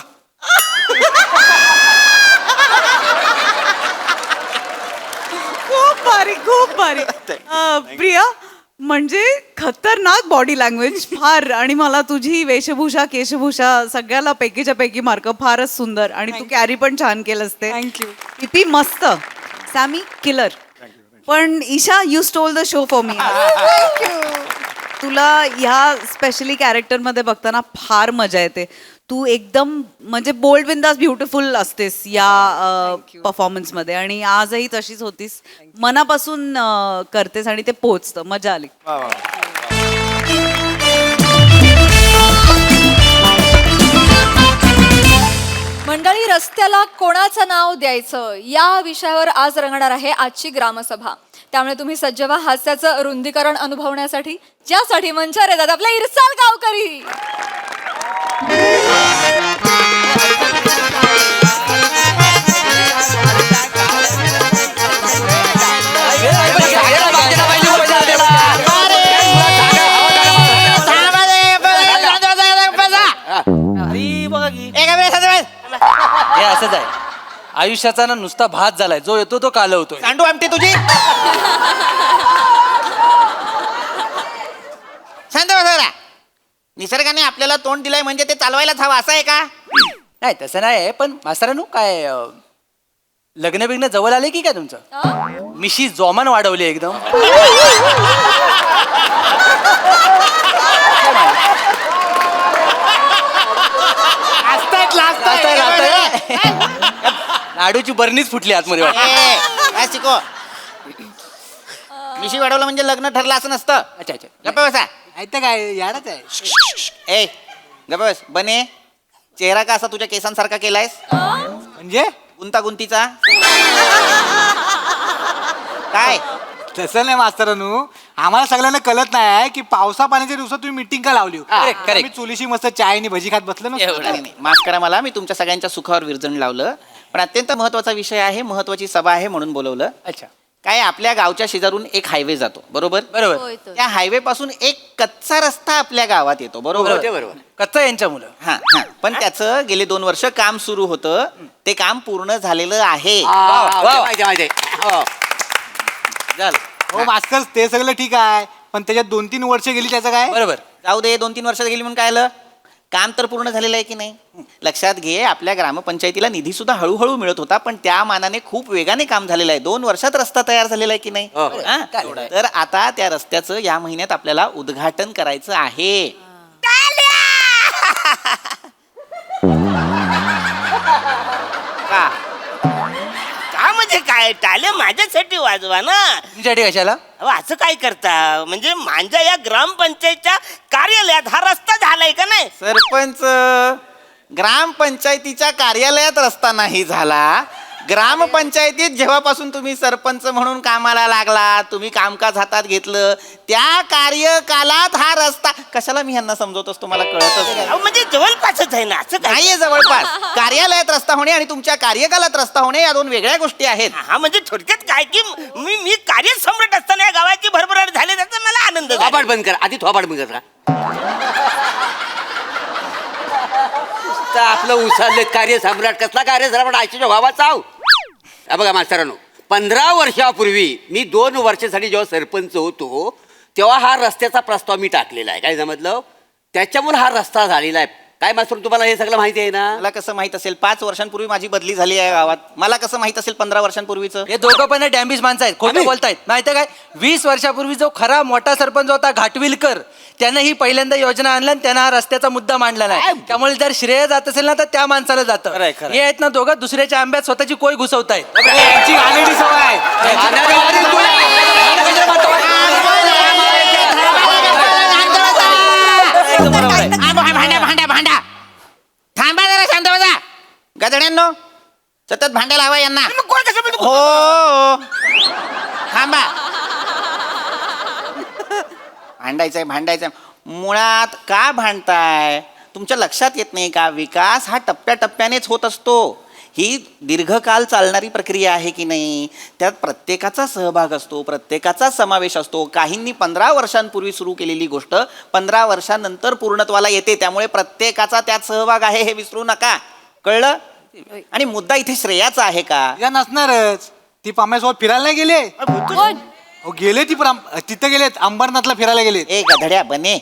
खूप भारी, खूप भारी. प्रिया, म्हणजे खतरनाक बॉडी लँग्वेज फार. आणि मला तुझी वेशभूषा केशभूषा सगळ्याला पैकीच्या पैकी मार्क. फारच सुंदर. आणि तू कॅरी पण छान केलंस ते. थँक्यू. किती मस्त. Sammy killer. पण Isha, you stole the show for me. तुला ह्या स्पेशली कॅरेक्टरमध्ये बघताना फार मजा येते. तू एकदम म्हणजे बोल्ड बिंदास ब्युटिफुल असतेस या परफॉर्मन्समध्ये आणि आजही तशीच होतीस. मनापासून करतेस आणि ते पोचतं. मजा आली. मंडळी, रस्त्याला कोणाचं नाव द्यायचं या विषयावर आज रंगणार आहे आजची ग्रामसभा. त्यामुळे तुम्ही सज्ज व्हा हास्याचं रुंदीकरण अनुभवण्यासाठी, ज्यासाठी मंचावर येतात आपले इरसाल गावकरी. हे असंच आहे आयुष्याचा ना, नुसता भात झालाय. जो येतो तो कालवतोय. सांडू आमटी तुझी. शांत बसा. निसर्गाने आपल्याला तोंड दिलंय म्हणजे ते चालवायलाच हवं, असं आहे का? नाही तसं नाही, पण मास्तरानू काय लग्न बिग्न जवळ आले की काय तुमचं? मिशी जोमान वाढवली एकदम. लाडूची बरणीच फुटली आतमध्ये. शिको. मिशी वाढवलं म्हणजे लग्न ठरलं असं नसतं. अच्छा अच्छा. गप्पा बसा. काय याडच आहे. ए गप्पा बस. बने, चेहरा का असा तुझ्या केसांसारखा केलायस? म्हणजे गुंतागुंतीचा काय? तसं नाही मास्तरानू, आम्हाला सगळ्यांना कळत नाही की पावसा पाण्याच्या दिवसात तुम्ही मीटिंग का लावली. correct, correct. मी चुलीशी मस्त चाय आणि भजी खात बसलो ना. नाही, माफ करा मला, मी तुमच्या सगळ्यांच्या सुखावर विरजण लावलं. पण अत्यंत महत्वाचा विषय आहे, महत्वाची सभा आहे म्हणून बोलवलं. अच्छा. काय, आपल्या गावच्या शेजारून एक हायवे जातो, बरोबर? बरोबर. त्या हायवे पासून एक कच्चा रस्ता आपल्या गावात येतो, बरोबर? बरोबर. कच्चा यांच्या मुलं. हा हा. पण त्याचं गेले 2 वर्ष काम सुरू होतं. ते काम पूर्ण झालेलं आहे. झालं. हो मास्तर, ते सगळं ठीक आहे, पण त्याच्यात 2-3 वर्ष गेली त्याचं काय? बरोबर. जाऊ दे, 2-3 वर्षात गेली म्हणून काय आलं? काम तर पूर्ण झालेलं आहे की नाही? लक्षात घे, आपल्या ग्रामपंचायतीला निधी सुद्धा हळूहळू मिळत होता, पण त्या मानाने खूप वेगाने काम झालेलं आहे. 2 वर्षात रस्ता तयार झालेला आहे की नाही? हा? तर आता त्या रस्त्याचं या महिन्यात आपल्याला उद्घाटन करायचं आहे. काय टाळे माझ्यासाठी वाजवा ना. तुमच्यासाठी कशाला? अहो, असं काय करता म्हणजे माझ्या या ग्रामपंचायतच्या कार्यालयात हा रस्ता झालाय का नाही? सरपंच, ग्रामपंचायतीच्या कार्यालयात रस्ता नाही झाला. ग्रामपंचायतीत जेव्हापासून तुम्ही सरपंच म्हणून कामाला लागला, तुम्ही कामकाज हातात घेतलं, त्या कार्यकालात हा रस्ता. कशाला मी ह्यांना समजवत असतो, मला कळतच नाही. अहो, म्हणजे जवळपासच आहे ना. असं काय? नाहीये जवळपास. कार्यालयात रस्ता होणे आणि तुमच्या कार्यकालात रस्ता होणे या दोन वेगळ्या गोष्टी आहेत. हा म्हणजे थोडक्यात काय की मी कार्यसम्राट असताना या गावाची भरभराट झाली त्याचा मला आनंद झाला. थोबाड बंद कर आधी, थोबाड बंद कर. आपलं उचलले कार्यसम्राट, कसला कार्यसम्राट आयच्या भावा चाव. बघा मास्तरांनो, 15 वर्षापूर्वी मी 2 वर्षासाठी जेव्हा सरपंच होतो तेव्हा हा रस्त्याचा प्रस्ताव मी टाकलेला आहे. काय समजलं? त्याच्यामुळे हा रस्ता झालेला आहे. काय मास्तर, तुम्हाला हे सगळं माहिती आहे ना? मला कसं माहित असेल? 5 वर्षांपूर्वी माझी बदली झाली आहे गावात. मला कसं माहित असेल 15 वर्षांपूर्वीचं? हे दोघं पण डॅम्बिस माणसं आहेत, खोटं बोलतायत. माहिती काय, 20 वर्षापूर्वी जो खरा मोठा सरपंच होता घाटविलकर, त्यानं ही पहिल्यांदा योजना आणल्या आणि त्यानं हा रस्त्याचा मुद्दा मांडला नाही. त्यामुळे जर श्रेय जात असेल ना तर त्या माणसाला जातं. हे आहेत ना दोघं दुसऱ्याच्या आंब्यात स्वतःची कोय घुसवतायत. यांची घाणेरडी सवय आहे. भांडा थांबा जरा, शांत बसा गधड्यांनो. सतत भांड्याला हवा यांना. हो थांबा. भांडायचंय. मुळात का भांडताय? तुमच्या लक्षात येत नाही का? विकास हा टप्प्याटप्प्यानेच होत असतो. ही दीर्घकाल चालणारी प्रक्रिया आहे की नाही? त्यात प्रत्येकाचा सहभाग असतो, प्रत्येकाचा समावेश असतो. काहींनी 15 वर्षांपूर्वी सुरू केलेली गोष्ट 15 वर्षांनंतर पूर्णत्वाला येते. त्यामुळे प्रत्येकाचा त्यात सहभाग आहे हे विसरू नका. कळलं? आणि मुद्दा इथे श्रेयाचा आहे का? या नसणारच. ती पाम्यासोबत फिरायला नाही गेले? हो गेले ती तिथे गेलेत, अंबरनाथला फिरायला गेलेत. ए गधड्या बने,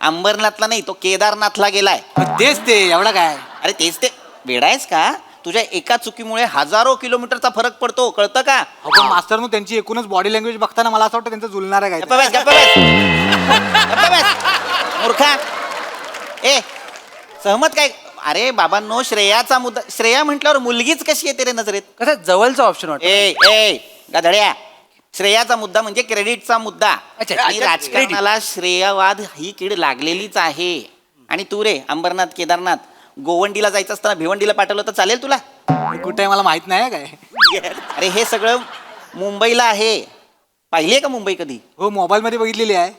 अंबरनाथला नाही, तो केदारनाथला गेलाय. तेच ते, एवढा काय? अरे तेच ते. वेडायस का? तुझ्या एका चुकीमुळे हजारो किलोमीटरचा फरक पडतो, कळतं का? पण मास्तर त्यांची एकूणच बॉडी लँग्वेज बघताना मला असं वाटतं त्यांचं जुलणार आहे गप्पा काय. बस, गप्पा बस. गप्पा बस मूर्खा. ए सहमत काय? अरे बाबांनो, श्रेयाचा मुद्दा. श्रेया म्हटल्यावर मुलगीच कशी येते रे नजरेत? कसं जवळचा ऑप्शन वाटतं. ए गधड्या, श्रेयाचा मुद्दा म्हणजे क्रेडिटचा मुद्दा. आणि राजकारणाला श्रेयवाद ही कीड लागलेलीच आहे. आणि तू रे अंबरनाथ, केदारनाथ, गोवंडीला जायचं असताना भिवंडीला पाठवलं तर चालेल तुला? कुठे मला माहित नाही काय. अरे हे सगळं मुंबईला आहे. पाहिली आहे का मुंबई कधी? हो मोबाईल मध्ये बघितलेली आहे.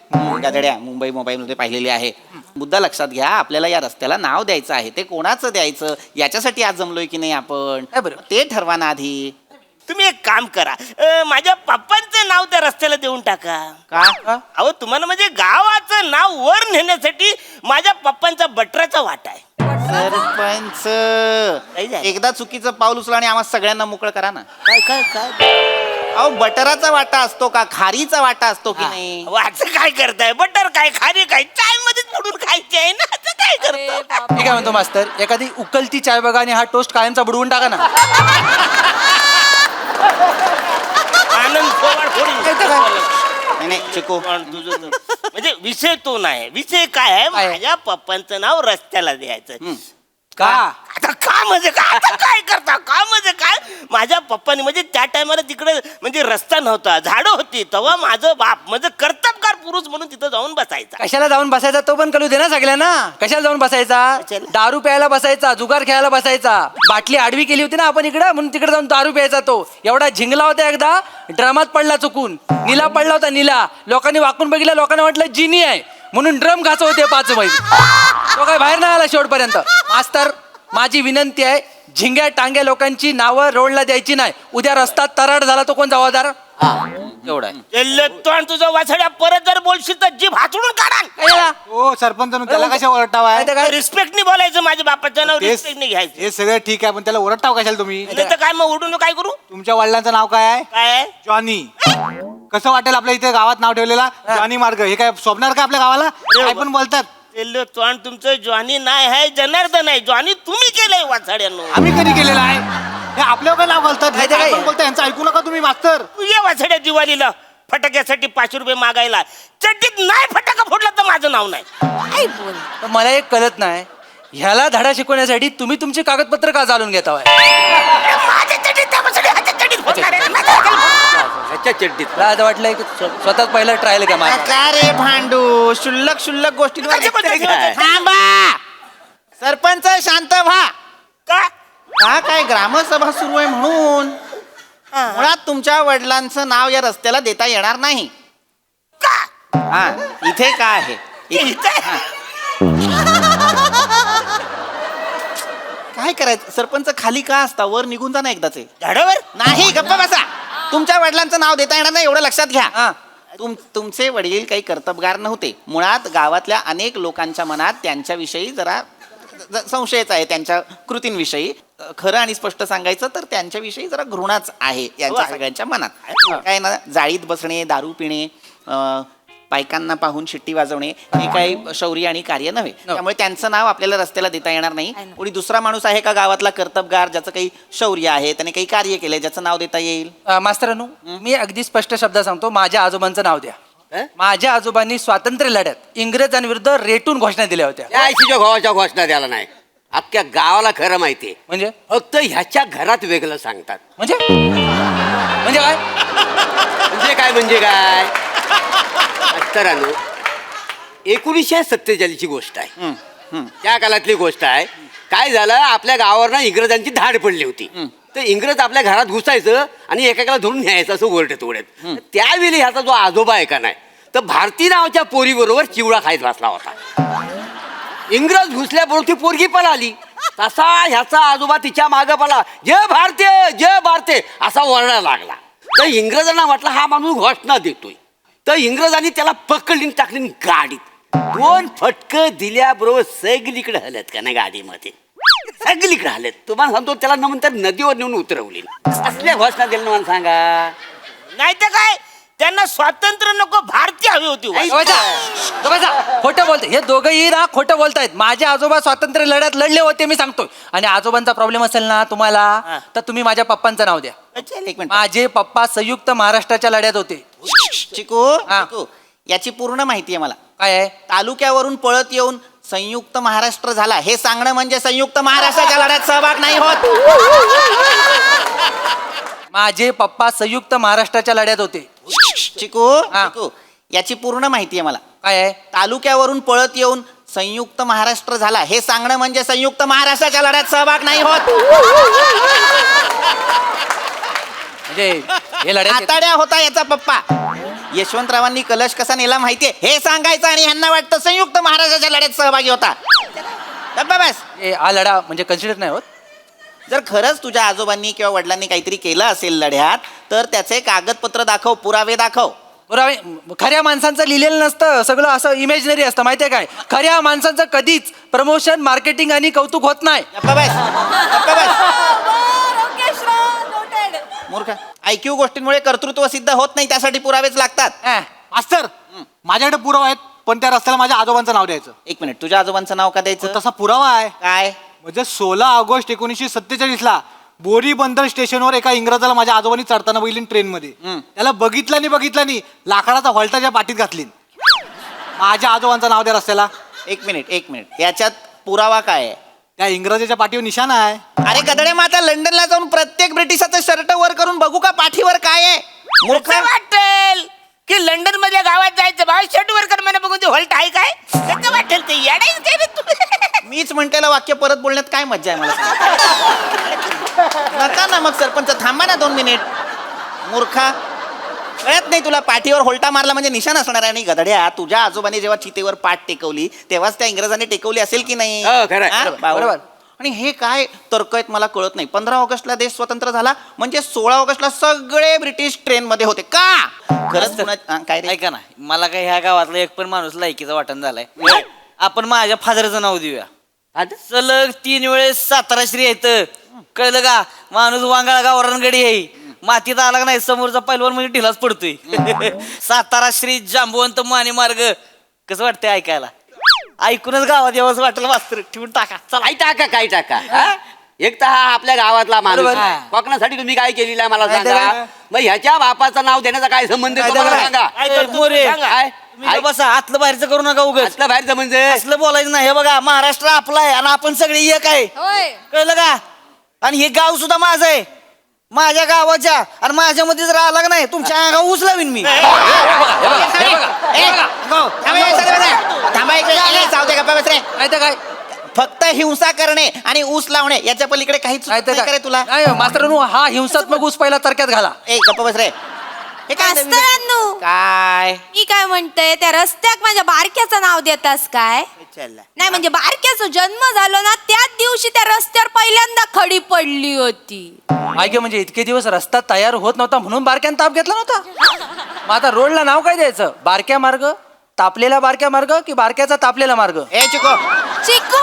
गादड्या, मुंबई मोबाईलमध्ये पाहिलेली आहे. मुद्दा लक्षात घ्या. आपल्याला या रस्त्याला नाव द्यायचं आहे. ते कोणाचं द्यायचं याच्यासाठी आज जमलोय की नाही आपण, ते ठरवा ना आधी. तुम्ही एक काम करा, माझ्या पप्पांचं नाव त्या रस्त्याला देऊन टाका. का? अहो तुम्हाला म्हणजे गावाचं नाव वर नेण्यासाठी माझ्या पप्पांचा बटराचा वाटा आहे. सरपंच, एकदा चुकीचं पाऊल उचला आणि आम्हाला सगळ्यांना मोकळं करा ना. काय काय काय? अहो बटराचा वाटा असतो का खारीचा वाटा असतो की नाही? असं काय करताय? बटर काय खारी काय चाय मध्ये फोडून खायची आहे ना, असं काय करतो? मी काय म्हणतो मास्तर, एखादी उकलती चाय बघा आणि हा टोस्ट कायमचा बुडवून टाका ना. आनंद नाही चिको, म्हणजे विषय तो नाही. विषय काय आहे? माझ्या पप्पांचं नाव रस्त्याला द्यायचं. का? आता का म्हणजे काय? आता काय करता? का म्हणजे काय? माझ्या पप्पानी म्हणजे त्या टायमाला तिकडे म्हणजे रस्ता नव्हता, झाडं होती, तेव्हा माझं बाप म्हणजे कर्तबगार पुरुष म्हणून तिथं जाऊन बसायचा. कशाला जाऊन बसायचा तो पण कळू दे ना सगळ्यांना. कशाला जाऊन बसायचा? दारू प्यायला बसायचा, जुगार खेळायला बसायचा. बाटली आडवी केली होती ना आपण इकडं, म्हणून तिकडे जाऊन दारू प्यायचा. तो एवढा झिंगला होता, एकदा ड्रमात पडला चुकून. नीला पडला होता, नीला. लोकांनी वाकून बघितलं, लोकांना वाटलं जिनी आहे म्हणून ड्रम घासत होते 5 महिने. तो काय बाहेर नाही आला शेवटपर्यंत. मास्तर, माझी विनंती आहे, झिंग्या टांग्या लोकांची नावं रोडला द्यायची नाही. उद्या रस्ता तराड झाला तो कोण जबाबदार? एवढा आणि तुझं वासड्या परत जर बोलशील तर जीभ हातून काढा. हो सरपंच, त्याला कशा ओरटावा? रिस्पेक्टनी बोलायचं. माझ्या बापाचं नाव रिस्पेक्टनी घ्यायचं. हे सगळं ठीक आहे, पण त्याला ओरटाव कशाला तुम्ही? नाही तर काय मग उडून काय करू? तुमच्या वडिलांचं नाव काय आहे? काय? जॉनी. कसं वाटेल आपल्या इथे गावात नाव ठेवलेला जॉनी मार्ग? हे काय स्वप्नार का आपल्या गावाला? काय पण बोलतात. तुमचं जॉनी नाही आहे, जनार्दन आहे. जॉनी तुम्ही केलंय वाचाड्यांनो. आम्ही कधी केलेलं आहे? हे आपल्या काय नाव बोलतात, हे काय पण बोलतात. यांचं ऐकू नका तुम्ही मास्तर. तू ये वाचाड्या दिवाळीला फटाक्यासाठी 500 रुपये मागायला. चड्डीत नाही फटाका फोडला तर माझं नाव नाही. मला एक कळत नाही, ह्याला धडा शिकवण्यासाठी तुम्ही तुमची कागदपत्र का चालून घेता? माझ्या चड्डीत त्या वासड्या ह्याच्या चड्डीत ह्याच्या चड्डीत मला असं वाटलंय की स्वतःच पहिला ट्रायल का माझा का रे भांडू शुल्लक गोष्टींवर काय? थांबा सरपंच शांत व्हा का काय ग्रामसभा सुरू आहे म्हणून मुळात तुमच्या वडिलांचं नाव या रस्त्याला देता येणार नाही हा इथे काय आहे हा. काय करायचं सरपंच खाली का असता वर निघून जा ना एकदाचे झाडावर नाही गप्पा बसा तुमच्या वडिलांचं नाव देता येणार नाही एवढं लक्षात घ्या तुमचे वडील काही कर्तबगार नव्हते मुळात गावातल्या अनेक लोकांच्या मनात त्यांच्याविषयी जरा संशयच आहे त्यांच्या कृतींविषयी खरं आणि स्पष्ट सांगायचं तर त्यांच्याविषयी जरा घृणाच आहे यांच्या सगळ्यांच्या मनात काय ना जाळीत बसणे दारू पिणे बायकांना पाहून शिट्टी वाजवणे हे काही शौर्य आणि कार्य नव्हे त्यामुळे त्यांचं नाव आपल्याला रस्त्याला देता येणार नाही कोणी दुसरा माणूस आहे का गावातला कर्तबगार ज्याचं काही शौर्य आहे त्याने काही कार्य केलंय ज्याचं नाव देता येईल मास्तरानू मी अगदी स्पष्ट शब्दात सांगतो माझ्या आजोबांचं नाव द्या माझ्या आजोबांनी स्वातंत्र्य लढ्यात इंग्रजांविरुद्ध रेटून घोषणा दिल्या होत्या त्या आईशीच्या भावाच्या घोषणा द्यायला नाही अख्ख्या गावाला खरं माहितीये म्हणजे फक्त ह्याच्या घरात वेगळं सांगतात म्हणजे म्हणजे काय म्हणजे काय मास्तरांनो 1947ची गोष्ट आहे त्या काळातली गोष्ट आहे काय झालं आपल्या गावावर ना इंग्रजांची धाड पडली होती तर इंग्रज आपल्या घरात घुसायचं आणि एकेकाला धरून न्यायचं असं ओरडत तोडत त्यावेळी ह्याचा जो आजोबा आहे का नाही तर भारती नावाच्या पोरीबरोबर चिवडा खायत बसला होता इंग्रज घुसल्याबरोबर ती पोरगी पळाली तसा ह्याचा आजोबा तिच्या मागं पळा जय भारते असा ओरडा लागला तर इंग्रजांना वाटलं हा माणूस घोषणा देतोय तर इंग्रजांनी त्याला पकडली टाकली गाडीत 2 फटकं दिल्याबरोबर सगळीकडे हलत का नाही गाडीमध्ये सगळीकडे हलत तुम्हाला सांगतो त्याला नंतर नदीवर नेऊन उतरवली असल्या घोषणा दिल्या मला सांगा नाही तर काय त्यांना स्वातंत्र्य नको भारतीय हवी होती खोटं बोलते हे दोघंही ना खोटं बोलतायत माझे आजोबा स्वातंत्र्य लढ्यात लढले होते मी सांगतोय आणि आजोबांचा प्रॉब्लेम असेल ना तुम्हाला तर तुम्ही माझ्या पप्पांचं नाव द्या एक मिनिट माझे पप्पा संयुक्त महाराष्ट्राच्या लढ्यात होते चिकू याची पूर्ण माहिती आहे मला काय आहे तालुक्यावरून पळत येऊन संयुक्त महाराष्ट्र झाला हे सांगणं म्हणजे संयुक्त महाराष्ट्राच्या लढ्यात सहभाग नाही होत माझे पप्पा संयुक्त महाराष्ट्राच्या लढ्यात होते चिकू याची पूर्ण माहिती आहे मला काय आहे तालुक्यावरून पळत येऊन संयुक्त महाराष्ट्र झाला हे सांगणं म्हणजे संयुक्त महाराष्ट्राच्या लढ्यात सहभाग नाही होत म्हणजे हे लढ्यात आताड्या होता याचा पप्पा यशवंतरावांनी कलश कसा नेला माहितीये हे सांगायचं आणि ह्यांना वाटतं संयुक्त महाराष्ट्राच्या लढ्यात सहभागी होता बस हा लढा म्हणजे कन्सिडर नाही होत जर खरंच तुझ्या आजोबांनी किंवा वडिलांनी काहीतरी केलं असेल लढ्यात तर त्याचे कागदपत्र दाखव पुरावे दाखव पुरावे खऱ्या माणसांचं लिहिलेलं नसतं सगळं असं इमॅजिनरी असतं माहितीये काय खऱ्या माणसांचं कधीच प्रमोशन मार्केटिंग आणि कौतुक होत नाही मूर्ख IQ गोष्टींमुळे कर्तृत्व सिद्ध होत नाही त्यासाठी पुरावेच लागतात मास्तर माझ्याकडे पुरावा आहेत पण त्या रस्त्याला माझ्या आजोबांचं नाव द्यायचं एक मिनिट तुझ्या आजोबांचं नाव का द्यायचं तसा पुरावा आहे काय म्हणजे 16 ऑगस्ट 1947 बोरी बंदर स्टेशनवर एका इंग्रजाला माझ्या आजोबांनी चढताना बघितली ट्रेनमध्ये त्याला बघितलं नाही लाकडाचा व्हॉल्टाच्या पाठीत घातली माझ्या आजोबांचं नाव द्या रस्त्याला एक मिनिट याच्यात पुरावा काय आहे त्या इंग्रजाच्या पाठीवर निशाणा आहे अरे गदडे माता लंडनला जाऊन प्रत्येक ब्रिटिशाचं शर्ट वर करून बघू का पाठीवर काय आहे मूर्ख वाटेल की लंडन मधल्या गावात जायचं भाई शर्ट वर्कर मला बघून ते हॉल्ट आहे काय कसं वाटेल ते येडायच काय रे तू मीच म्हणतेला वाक्य परत बोलण्यात काय मज्जा आहे मला नका ना मग सरपंच थांबा ना 2 मिनिट मूर्खा कळत नाही तुला पाठीवर होलटा मारला म्हणजे निशाण असणार आहे आणि गधड्या तुझ्या आजोबाने जेव्हा चितेवर पाठ टेकवली तेव्हाच त्या इंग्रजांनी टेकवली असेल की नाही खरं आहे. बरोबर आणि हे काय तर्क आहेत मला कळत नाही 15 ऑगस्टला देश स्वतंत्र झाला म्हणजे 16 ऑगस्टला सगळे ब्रिटिश ट्रेन मध्ये होते का खरंच काय रे ऐका ना मला काही ह्या गावातला एक पण माणूस लायकीचा वाटण झालाय आपण माझ्या फादरचं नाव देऊया सलग 3 वेळेस 17 श्री येतं कळलं का माणूस वांगाळा गावरान गडी आहे मातीत आला का नाही समोरचा पैलवान म्हणजे ढिलाच पडतोय 17 श्री जांबवंत माने मार्ग कसं वाटतंय ऐकायला ऐकूनच गावात यावंच वाटलं मास्तर ठेवून टाका चला काय टाका हा? एक तर हा आपल्या गावातला माणूस कोकणासाठी तुम्ही काय केलेलं आहे मला सांगा मग ह्याच्या बापाचं नाव देण्याचा काय संबंध आहे तुम्हाला सांगा मोरे काय तुम्ही बसा आतलं बाहेरचं करू नका उगाच असलं बाहेरचं म्हणजे असलं बोलायचं नाही हे बघा महाराष्ट्र आपला आहे आणि आपण सगळे एक आहे होय कळलं का आणि हे गाव सुद्धा माझं आहे माझ्या गावाच्या आणि माझ्यामध्ये जर आला का नाही तुमच्या अंगावर ऊस लावीन मी थांबा इकडे. ए, जाऊ दे गप्पा बस रे. नाही तर काय फक्त हिंसा करणे आणि ऊस लावणे याच्या पलीकडे काहीच नाही तर नाही करे तुला. नाही मास्तरांनो, हा हिंसात्मक ऊस पहिला तरक्यात घाला. ए गप्पा बस रे. हे काय मास्तरांनो, काय मी काय म्हणते त्या रस्त्याक माझ्या बारक्याचं नाव देतास काय चालला नाही म्हणजे बारक्याचा जन्म झालो ना त्याच दिवशी त्या रस्त्यावर पहिल्यांदा खडी पडली होती. ऐके म्हणजे इतके दिवस रस्ता तयार होत नव्हता म्हणून बारक्यानं ताप घेतला नव्हता. मग आता रोडला नाव काय द्यायचं? बारक्या मार्ग, तापलेला बारक्या मार्ग की बारक्याचा तापलेला मार्ग? ए चिको चिकू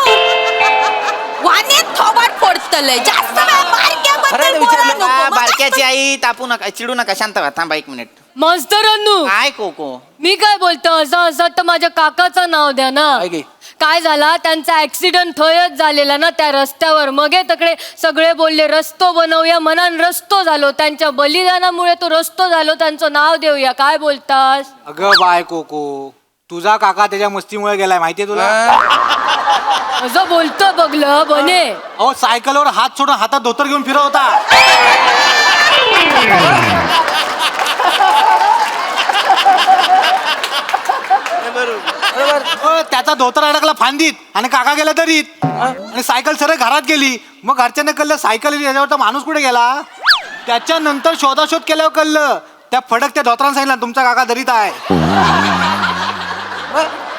वाण्यात थोबाड फोडतलंय जास्त वेळ बारक्याबद्दल खरं बोला विचारलं. नको. बारक्याची आई तापू नका, चिडू नका, शांत व्हा. थांबा एक मिनिट. मास्तरांनो काय कोको? मी काय बोलतो असं असं तर माझ्या काकाचं नाव द्या ना. ऐके काय झाला त्यांचा ऍक्सिडेंट थयच झालेला ना त्या रस्त्यावर. मग तकडे सगळे बोलले रस्तो बनवूया मनान रस्तो झालो. त्यांच्या बलिदानामुळे तो रस्तो झालो. त्यांचं नाव देऊया. काय बोलतास? अगं बाय कोको, तुझा काका त्याच्या मस्तीमुळे गेलाय माहितीये तुला. असं बोलतो बघलं बने. अहो सायकलवर हात सोडून हातात धोतर घेऊन फिरत होता. त्याचा धोतर अडकला फांदीत आणि काका गेला दरीत आणि सायकल सरळ घरात गेली. मग घरच्यांना कळलं सायकल याच्यावर माणूस कुठे गेला. त्याच्यानंतर शोधाशोध केल्यावर कळलं त्या फडक त्या धोतरानं सांगितलं तुमचा काका दरीत आहे.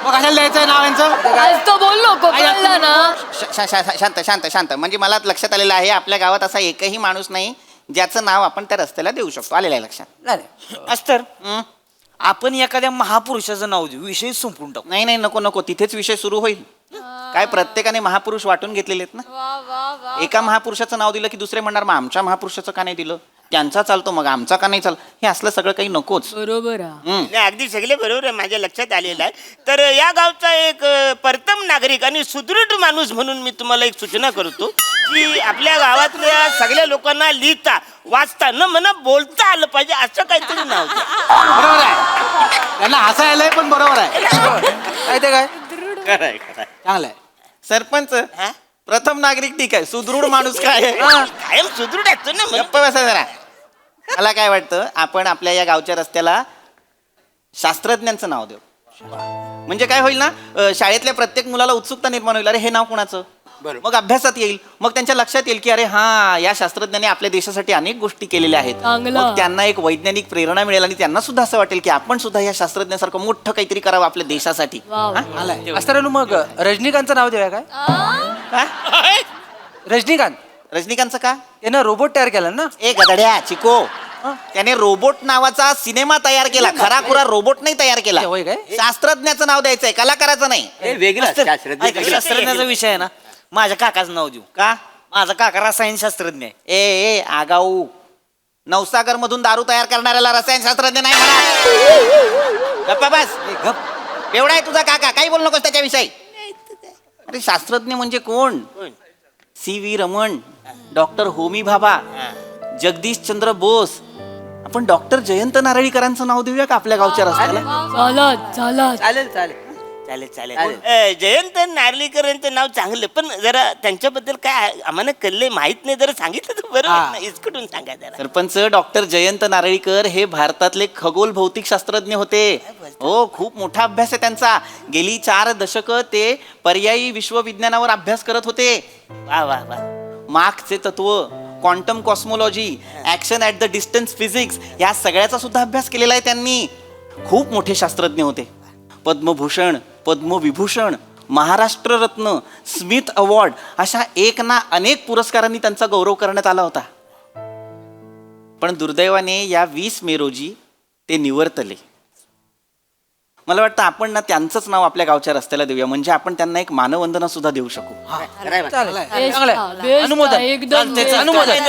मग कशाला द्यायचंय नाव यांचं? आज तो बोल नको कळलं ना. शांत शांत शांत. म्हणजे मला लक्षात आलेलं आहे आपल्या गावात असा एकही माणूस नाही ज्याचं नाव आपण त्या रस्त्याला देऊ शकतो. आलेलं आहे लक्षात. नाही अस्तर आपण एखाद्या महापुरुषाचं नाव देऊ, विषय संपून टाकू. नाही नाही नको नको, तिथेच विषय सुरू होईल. काय प्रत्येकाने महापुरुष वाटून घेतलेले आहेत ना. एका महापुरुषाचं नाव दिलं की दुसरे म्हणणार मग आमच्या महापुरुषाचं का नाही दिलं, त्यांचा चालतो मग आमचा का नाही चाल. हे असलं सगळं काही नकोच. बरोबर नाही, अगदी सगळे बरोबर आहे, माझ्या लक्षात आलेलं आहे. तर या गावचा एक परतम नागरिक आणि सुदृढ माणूस म्हणून मी तुम्हाला एक सूचना करतो की आपल्या गावातल्या सगळ्या लोकांना लिहिता वाचता न म्हणा बोलता आलं पाहिजे असं काहीतरी नाव द्या. बरोबर आहे, त्यांना हसायला आलंय पण बरोबर आहे. काय ते काय खरंय, खरंय. चांगलं आहे. सरपंच प्रथम नागरिक ठीक आहे, सुदृढ माणूस काय आहे? कायम सुदृढ असतो ना म्हणून. गप्प बसा जरा. मला काय वाटतं आपण आपल्या या गावच्या रस्त्याला शास्त्रज्ञांचं नाव देऊ. म्हणजे काय होईल ना, शाळेतल्या प्रत्येक मुलाला उत्सुकता निर्माण होईल. अरे हे नाव कोणाचं? मग अभ्यासात येईल. मग त्यांच्या लक्षात येईल की अरे हा या शास्त्रज्ञांनी आपल्या देशासाठी अनेक गोष्टी केलेल्या आहेत. चांगलं. मग त्यांना एक वैज्ञानिक प्रेरणा मिळेल आणि त्यांना सुद्धा असं वाटेल की आपण सुद्धा या शास्त्रज्ञांसारखं मोठं काहीतरी करावं आपल्या देशासाठी. मास्तरांनो, मग रजनीकांतचं नाव देऊया काय? काय? रजनीकांत रजनीकांतचं का? त्यानं रोबोट तयार केला ना. ए गधड्या चिको, त्याने रोबोट नावाचा सिनेमा तयार केला. खराखुरा रोबोट नाही तयार केला. होय काय? शास्त्रज्ञाचं नाव द्यायचंय, कलाकाराचं नाही. हे वेगळं शास्त्रज्ञ ऐका, शास्त्रज्ञाचा विषय आहे ना, माझ्या काकाचं नाव देऊ. का? माझा काका रसायनशास्त्रज्ञ आहे. ए आगाऊ, नवसागर मधून दारू तयार करणाऱ्याला रसायनशास्त्रज्ञ नाही म्हणा. गप्पा बस. एवढा आहे तुझा काका, काही बोलू नकोस त्याच्याविषयी. अरे शास्त्रज्ञ म्हणजे कोण? C.V. रमण, डॉक्टर होमी भाभा, जगदीश चंद्र बोस. आपण डॉक्टर जयंत नारळीकरांचं नाव देऊया का आपल्या गावच्या रस्त्याला? चालत चालत चालेल चालेल चालेल चालेल. जयंत नार्लीकर यांचं नाव चांगलं, पण जरा त्यांच्याबद्दल काय आम्हाला कळले माहित नाही, जरा सांगितलं तर बरं होईल ना. इसकडून सांगा जरा. सरपंच डॉक्टर जयंत नारळीकर हे भारतातले खगोल भौतिक शास्त्रज्ञ होते. हो, खूप मोठा अभ्यास आहे त्यांचा. गेली 4 दशकं ते पर्यायी विश्वविज्ञानावर अभ्यास करत होते. वा वा वा. मार्क्सचे तत्व, quantum cosmology, action at the distance physics या सगळ्याचा सुद्धा अभ्यास केलेला आहे त्यांनी. खूप मोठे शास्त्रज्ञ होते. पद्मभूषण, पद्मविभूषण, महाराष्ट्र रत्न, स्मिथ अवॉर्ड अशा एक ना अनेक पुरस्कारांनी त्यांचा गौरव करण्यात आला होता. पण दुर्दैवाने या 20 मे रोजी ते निवर्तले. मला वाटतं आपण ना त्यांचंच नाव आपल्या गावच्या रस्त्याला देऊया, म्हणजे आपण त्यांना एक मानवंदना सुद्धा देऊ शकू. अनुमोदन. एकदम त्याचं अनुमोदन.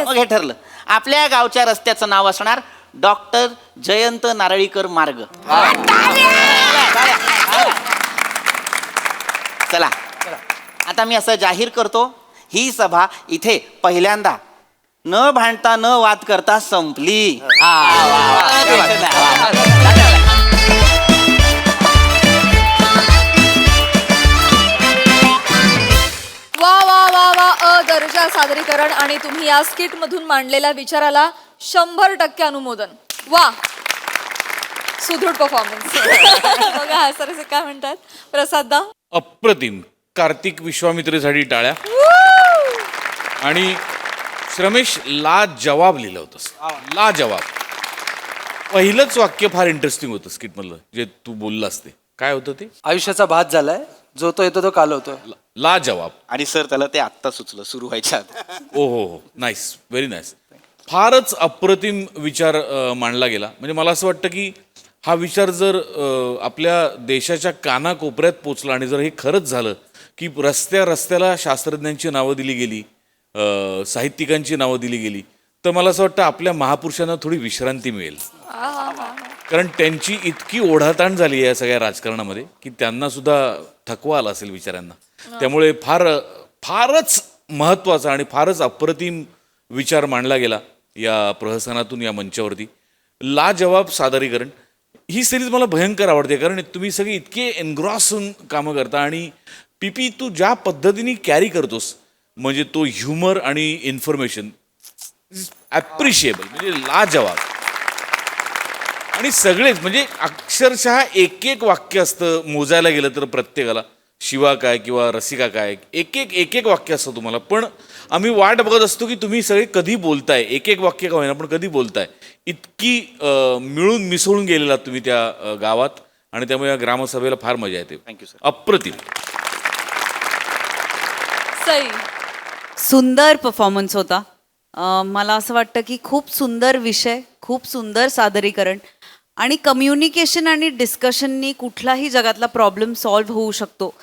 मग हे ठरलं, आपल्या गावच्या रस्त्याचं नाव असणार डॉक्टर जयंत नारळीकर मार्ग. चला आता मी असं जाहीर करतो, ही सभा इथे पहिल्यांदा न भांडता न वाद करता संपली. वा वा वा वा सादरीकरण आणि तुम्ही या स्किट मधून मांडलेल्या विचाराला 100% अनुमोदन. वा, सुदृढ परफॉर्मन्स. बघा हा सर काय म्हणतात प्रसाददा. अप्रतिम. कार्तिक विश्वामित्रेसाठी टाळ्या. आणि श्रमेश ला जवाब लिहिलं होतंस. ला जवाब. पहिलंच वाक्य फार इंटरेस्टिंग होतं स्किट मधलं जे तू बोललास ते. काय होतं ते? आयुष्याचा भात झालाय, जो तो येतो तो कालवतो. ला जवाब. आणि सर त्याला ते आत्ता सुचलं सुरू व्हायच्या आधी. ओ हो, नाईस, व्हेरी नाईस. फारच अप्रतिम विचार मांडला गेला. म्हणजे मला असं वाटतं की हा विचार जर आपल्या देशाच्या कानाकोपऱ्यात पोचला आणि जर हे खरंच झालं की रस्त्याला शास्त्रज्ञांची नावं दिली गेली, साहित्यिकांची नावं दिली गेली, तर मला असं वाटतं आपल्या महापुरुषांना थोडी विश्रांती मिळेल. कारण त्यांची इतकी ओढाताण झाली आहे या सगळ्या राजकारणामध्ये की त्यांना सुद्धा थकवा आला असेल विचारांना. त्यामुळे फारच महत्त्वाचा आणि फारच अप्रतिम विचार मांडला गेला या प्रहसनातून, या मंचावरती. लाजवाब सादरीकरण. ही सिरीज मला भयंकर आवडते कारण तुम्ही सगळे इतके एनग्रॉस होऊन कामं करता आणि पीपी तू ज्या पद्धतीने कॅरी करतोस म्हणजे तो ह्युमर आणि इन्फॉर्मेशन ॲप्रिशिएबल, म्हणजे लाजवाब. आणि सगळेच म्हणजे अक्षरशः एक वाक्य असतं मोजायला गेलं तर प्रत्येकाला, शिवा काय किंवा रसिका काय, एक वाक्य असतं तुम्हाला. पण आम्ही वाट बघत असतो की तुम्ही सगळे कधी बोलताय, एक वाक्य का होईना पण कधी बोलताय. इतकी मिळून मिसळून गेलेला तुम्ही त्या गावात आणि त्यामुळे या ग्रामसभेला फार मजा येते. Thank you sir. अप्रतिम. सई. सुंदर परफॉर्मन्स होता. मला असं वाटतं की खूप सुंदर विषय, खूप सुंदर सादरीकरण आणि कम्युनिकेशन आणि डिस्कशननी कुठलाही जगातला प्रॉब्लेम सॉल्व्ह होऊ शकतो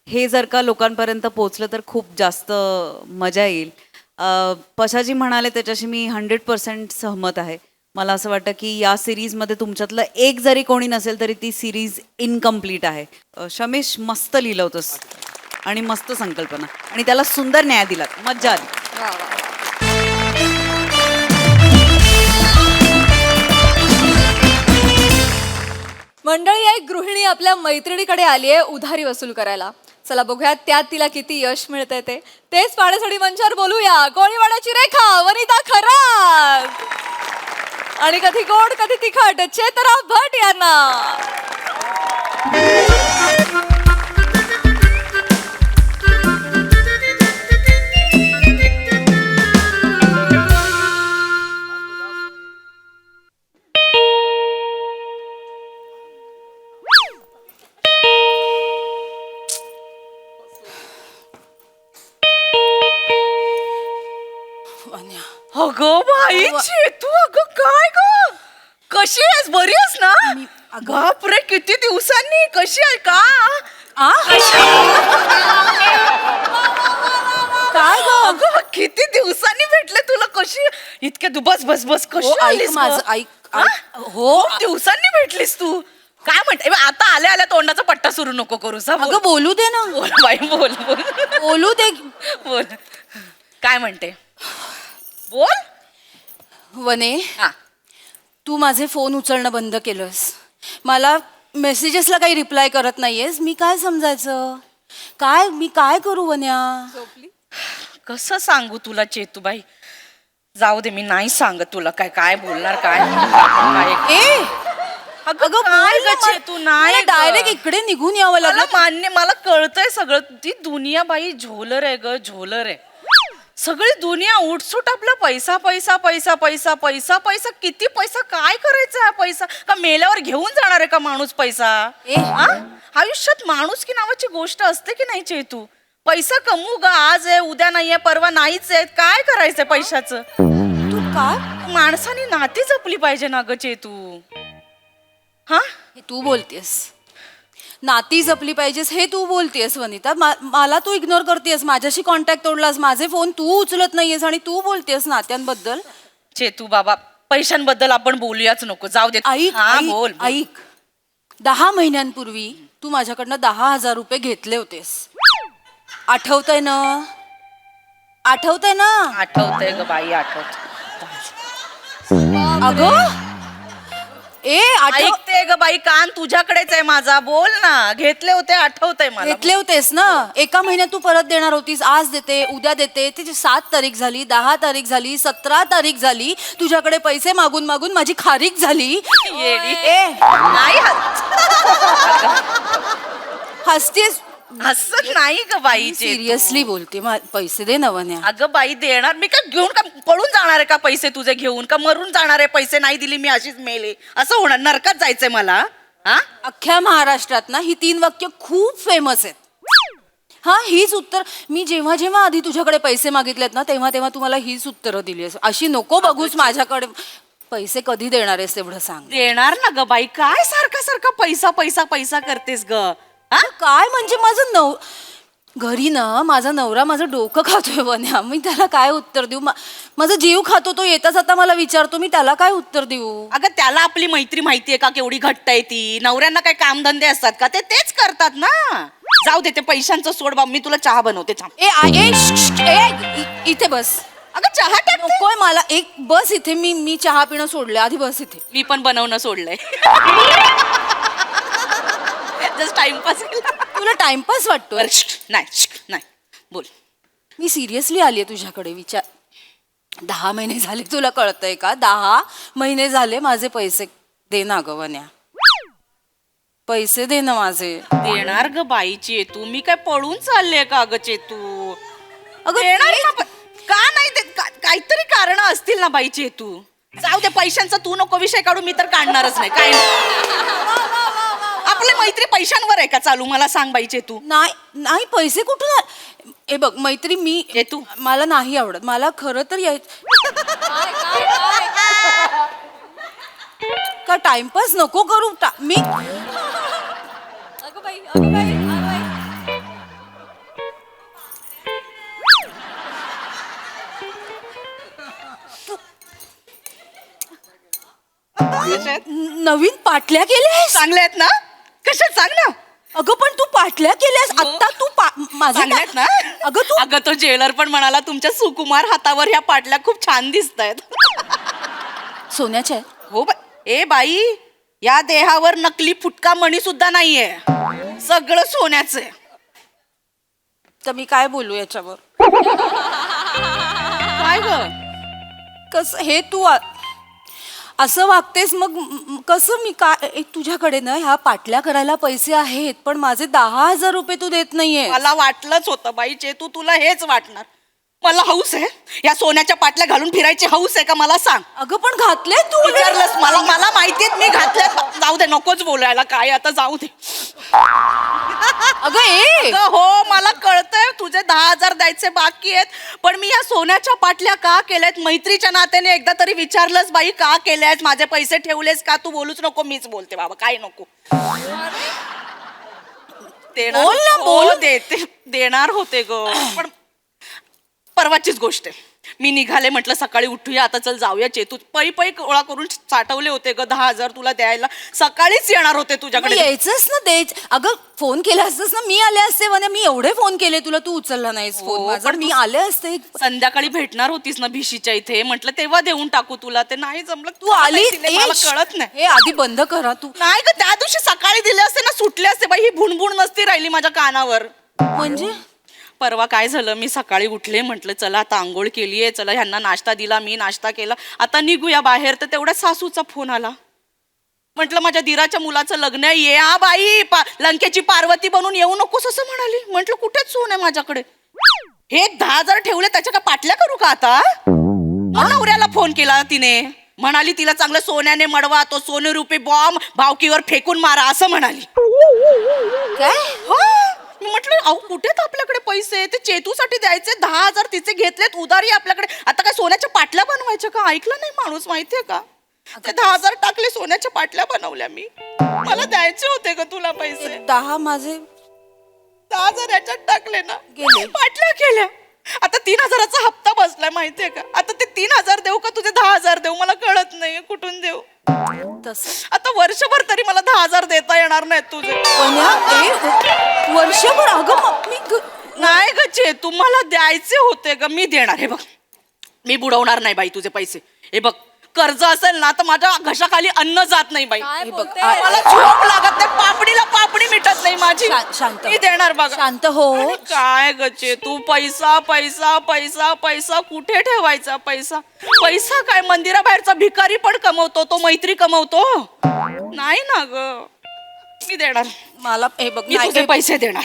हे जर का लोकांपर्यंत पोचलं तर खूप जास्त मजा येईल. पशाजी म्हणाले त्याच्याशी मी 100% सहमत आहे. मला असं वाटतं की या सिरीजमध्ये तुमच्यातलं एक जरी कोणी नसेल तरी ती सिरीज इनकम्प्लीट आहे. शमेश मस्त लिहिलं होतंस आणि मस्त संकल्पना आणि त्याला सुंदर न्याय दिलात. मज्जा आली. मंडळी, एक गृहिणी आपल्या मैत्रिणीकडे आली आहे उधारी वसूल करायला. चला बघूयात त्यात तिला किती यश मिळतंय ते. तेच पाहण्यासाठी मंचावर बोलूया कोळीवाड्याची रेखा वनिता खरात आणि कधी गोड कधी तिखट चेतरा भट यांना. अगं बाई तू, अगं काय ग, कशी आहेस? बरी आहेस ना? बापरे, किती दिवसांनी. कशी आहे का? काय ग? अगं किती दिवसांनी भेटले तुला. कशी इतक्या बस बस बस कशी आलीस? माझं ऐक. हो, खूप दिवसांनी भेटलीस तू. काय म्हणते आता आल्या आल्या तोंडाचा पट्टा सुरू नको करू. अगं बोलू दे ना. बोल बाई, बोल बोल बोलू दे. बोल. काय म्हणते बोल. वने, तू माझे फोन उचलणं बंद केलंस. मला मेसेजेसला काही रिप्लाय करत नाहीयेस. मी काय समजायचं? मी काय करू वन्या? कसं सांगू तुला चेतूबाई? जाऊ दे, मी नाही सांगत तुला काय काय बोलणार काय. अगं काय ग चेतू, नाही डायरेक्ट इकडे निघून यावं मला लागलं. मान्य, मला कळतंय सगळं. ती दुनिया बाई झोलर आहे ग, झोलर आहे. सगळी दुनिया उठसूट आपला पैसा पैसा पैसा पैसा पैसा पैसा. किती पैसा? काय करायचा हा पैसा? का मेल्यावर घेऊन जाणार आहे का माणूस पैसा? आयुष्यात माणूस की नावाची गोष्ट असते की नाही चेतू? पैसा कमवू ग, आज आहे उद्या नाहीये परवा नाहीच आहे. काय करायचंय पैशाचं? तू काय? माणसाने नाती जपली पाहिजे ना ग चेतू. हा, हे तू बोलतेस. नाती जपली पाहिजेस हे तू बोलतेस वनिता. मला तू इग्नोर करतेस, माझ्याशी कॉन्टॅक्ट तोडलास, माझे फोन तू उचलत नाहीयेस आणि तू बोलतेस नात्यांबद्दल. चेतू बाबा, पैशांबद्दल आपण बोलूयाच नको, जाऊ दे. ऐक बोल. ऐक, 10 महिन्यांपूर्वी तू माझ्याकडनं 10,000 रुपये घेतले होतेस. आठवतंय ना? आठवतंय ना? आठवतंय ग बाई, आठवत. अगं ऐकते ग बाई, कान तुझ्याकडेच आहे माझा. बोल ना. घेतले होते, आठवतंय मला. घेतले होतेस ना. एका महिन्यात तू परत देणार होतीस. आज देते, उद्या देते. तिची 7 तारीख झाली, 10 तारीख झाली, 17 तारीख झाली. तुझ्याकडे पैसे मागून मागून माझी खारीक झाली. येडी. नाही हसतेस. असं नाही ग बाई. सिरियसली बोलते. पैसे दे नवन्या. अगं बाई देणार मी. का घेऊन का पळून जाणार आहे का पैसे तुझे घेऊन? का मरून जाणार आहे? पैसे नाही दिली मी अशीच मेले असं होणार? नरकात जायचंय मला? हा, अख्ख्या महाराष्ट्रात ना ही 3 वाक्य खूप फेमस आहेत. हा, हीच उत्तर मी जेव्हा जेव्हा आधी तुझ्याकडे पैसे मागितलेत ना तेव्हा तेव्हा तुम्हाला हीच उत्तरं दिली. अशी नको बघूस माझ्याकडे. पैसे कधी देणार आहेस तेवढं सांग. देणार ना ग बाई. काय सारखा सारखा पैसा पैसा पैसा करतेस ग? काय म्हणजे माझं घरी ना माझा नवरा माझं डोकं खातोय वन्या. मी त्याला काय उत्तर देऊ? माझा जीव खातो तो. येता जाता मला विचारतो. मी त्याला काय उत्तर देऊ? अगं त्याला आपली मैत्री माहितीये का केवढी घट्ट आहे ती? नवऱ्यांना काय कामधंदे असतात का? ते तेच करतात ना. जाऊ दे ते पैशांचं सोड बा. मी तुला चहा बनवते. इथे बस. अगं चहा टाक. नकोय मला. एक बस इथे. मी चहा पिणं सोडलंय. आधी बस इथे. मी पण बनवणं सोडलंय. Just timepass. तुला टाइमपास वाटतो? नाही बोल. मी सिरियसली आलीये तुझ्याकडे. विचार. 10 महिने झाले. तुला कळतंय का? 10 महिने झाले. माझे पैसे दे ना ग वन्या. पैसे दे ना माझे. देणार ग बाई चेतू. मी काय पळून चालले का ग चेतू? अगं देणार ना. का नाही देत? काहीतरी कारण असतील ना बाई चेतू. जाऊ दे पैशांचा तू नको विषय काढू. मी तर काढणारच नाही. काय आपली मैत्री पैशांवर आहे का चालू? मला सांग बाई चेतू. नाही पैसे कुठून? हे बघ मैत्री मी चेतू मला नाही आवडत. मला खरं तर का टाइमपास नको करू. मी नवीन पाटल्या केल्यास? चांगल्या आहेत ना? कशात सांग ना. अगं पण तू पाटल्या केल्यास आता. तू माझ्या ना. अगं तो ज्वेलर पण म्हणाला तुमच्या सुकुमार हातावर ह्या पाटल्या खूप छान दिसतायत. सोन्याच्या आहेत? हो ए बाई, या देहावर नकली फुटका मणी सुद्धा नाहीये. सगळं सोन्याचं आहे. तर मी काय बोलू याच्यावर? काय ग? कस हे तू असं वागतेस मग कसं? मी काय तुझ्याकडे ना ह्या पाटल्या करायला पैसे आहेत पण माझे 10,000 रुपये तू देत नाहीये. मला वाटलंच होतं बाई चेतू तुला हेच वाटणार. मला हौस आहे या सोन्याच्या पाटल्या घालून फिरायची हौस आहे का मला सांग. अगं पण घातले तू. विचारलंस मला माहितीये मी घातल्या. जाऊ दे नकोच बोलायला काय आता. जाऊ दे. अगं हो मला कळतंय तुझे 10,000 द्यायचे बाकी आहेत. पण मी या सोन्याच्या पाटल्या का केल्यात? मैत्रीच्या नात्याने एकदा तरी विचारलंस बाई का केल्यास? माझे पैसे ठेवलेस का? तू बोलूच नको. मीच बोलते बाबा. काय नको. बोल देते. देणार होते ग पण परवाचीच गोष्ट आहे. मी निघाले म्हटलं सकाळी उठूया आता. चल जाऊया चेतू. पै गोळा करून साठवले होते ग 10,000 तुला द्यायला. सकाळीच येणार होते तुझ्याकडे. यायचंच ना द्यायच. अगं फोन केला असतस ना. मी आले असते म्हणे. मी एवढे फोन केले तुला तू उचलला नाहीस फोन माझा. मी आले असते. संध्याकाळी भेटणार होतीस ना भिशीच्या इथे. म्हटलं तेव्हा देऊन टाकू तुला. ते नाही जमलं. तू आली मला कळत नाही. हे आधी बंद करा तू. नाही ग त्या दिवशी सकाळी दिले असते ना सुटले असते बाई. ही भुणभुण नसती राहिली माझ्या कानावर. म्हणजे परवा काय झालं मी सकाळी उठले म्हटलं चला आता आंघोळ केलीये. चला ह्यांना नाश्ता दिला. मी नाश्ता केला. आता निघूया बाहेर. तर तेवढ्या सासूचा फोन आला. म्हटलं माझ्या दिराच्या मुलाचं लग्न आहे. ये हा बाई लंकेची पार्वती बनून येऊ नकोस असं म्हणाली. म्हटलं कुठेच सोन आहे माझ्याकडे. हे 10,000 ठेवले त्याच्या का पाटल्या करू का आता? नवऱ्याला फोन केला तिने. म्हणाली तिला चांगलं सोन्याने मडवा. तो सोने रुपये बॉम्ब भावकीवर फेकून मारा असं म्हणाली. काय? मी म्हटलं अहो कुठेत आपल्याकडे पैसे? ते चेतूसाठी द्यायचे 10,000 तिचे घेतलेत उधारी आपल्याकडे. आता काय सोन्याच्या पाटल्या बनवायच्या का? ऐकलं नाही माणूस माहितीये का? ते 10,000 टाकले सोन्याच्या पाटल्या बनवल्या मी. मला द्यायचे होते का तुला पैसे? 10 माझे 10,000 याच्यात टाकले ना. गेले. पाटल्या केल्या. आता 3,000चा हप्ता बसलाय माहितीये का? आता ते 3,000 देऊ का तुझे 10,000 देऊ? मला कळत नाहीये कुठून देऊ. आता वर्षभर तरी मला 10,000 देता येणार नाहीत तुझे. वर्षभर? अगं नाही ग चेतू मला द्यायचे होते ग. मी देणार. हे बघ मी बुडवणार नाही बाई तुझे पैसे. हे बघ कर्ज असेल ना तर माझ्या घशाखाली अन्न जात नाही बाई. काय हे बघ, बोलते? मला झोप लागत नाही, पापडीला पापडी मिटत नाही माझी. शांत मी देणार बघा. शांत हो. आणि काय गचे तू पैसा पैसा पैसा पैसा कुठे ठेवायचा पैसा? पैसा काय मंदिराबाहेरचा भिकारी पण कमवतो, तो मैत्री कमवतो नाही ना ग. मी देणार. मला हे बघ मी तुझे पैसे देणार.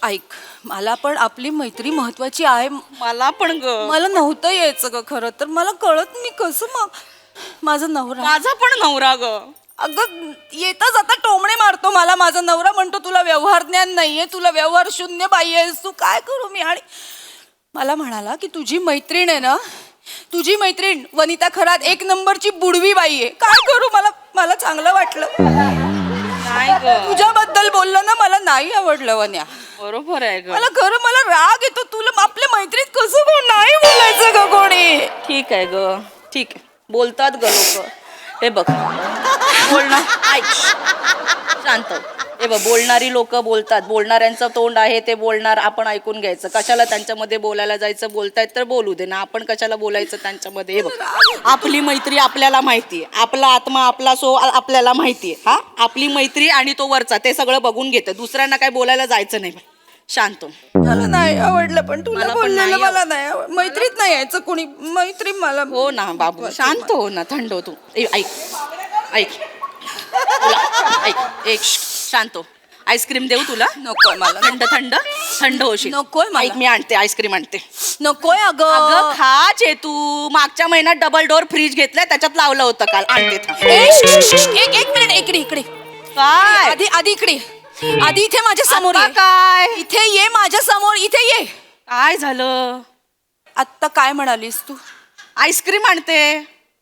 ऐक, मला पण आपली मैत्री महत्वाची आहे. मला पण ग. मला नव्हतं यायचं ग खरं तर. मला कळत मी कसं मग माझा नवरा. माझा पण नवरा ग. अगं येता जाता टोमणे मारतो मला माझा नवरा. म्हणतो तुला व्यवहार ज्ञान नाहीये, तुला व्यवहार शून्य बाई आहेस तू. काय करू मी? आणि मला म्हणाला की तुझी मैत्रीण आहे ना, तुझी मैत्रीण वनिता खरात 1 नंबरची बुडवी बाई आहे. काय करू? मला चांगलं वाटलं. नाही ग. तुझ्याबद्दल बोललं ना, मला नाही आवडलं वन्या. बरोबर आहे ग. मला राग येतो. तुला आपल्या मैत्रीत कसं कोण नाही बोलायचं ग कोणी? ठीक आहे ग, ठीक आहे. बोलतात ग लोक. हे बघ बोलणार, ऐक शांत. हे बघ बोलणारी लोक बोलतात, बोलणाऱ्यांचं तोंड आहे ते बोलणार, आपण ऐकून घ्यायचं. कशाला त्यांच्यामध्ये बोलायला जायचं? बोलतायत तर बोलू दे ना, आपण कशाला बोलायचं त्यांच्यामध्ये? हे बघ आपली मैत्री आपल्याला माहितीये, आपला आत्मा आपला सो आपल्याला माहितीये. हा आपली मैत्री आणि तो वरचा ते सगळं बघून घेतं. दुसऱ्यांना काय बोलायला जायचं नाही. शांत. मला नाही आवडलं पण तुला मला पण बोललेलं नाही मला नाही आवडलं. मैत्रीत नाही यायचं कोणी. मैत्री मला हो ना बाबू, शांत हो ना, थंड हो तू. ऐक ऐक ऐक एक शांत हो. आईस्क्रीम देऊ तुला? नकोय मला. थंड थंड थंड होशील. नकोय मला. ऐक मी आणते आईस्क्रीम आणते. नकोय अगं अगं. खा चेतू. मागच्या महिन्यात डबल डोअर फ्रीज घेतलाय, त्याच्यात लावलं होतं काल. आणते थांब. एक मिनिट इकडे काय आधी इकडे. आधी इथे माझ्या समोर आता ये. काय इथे ये माझ्या समोर. इथे ये. काय झालं? आत्ता काय म्हणालीस तू? आईस्क्रीम आणते.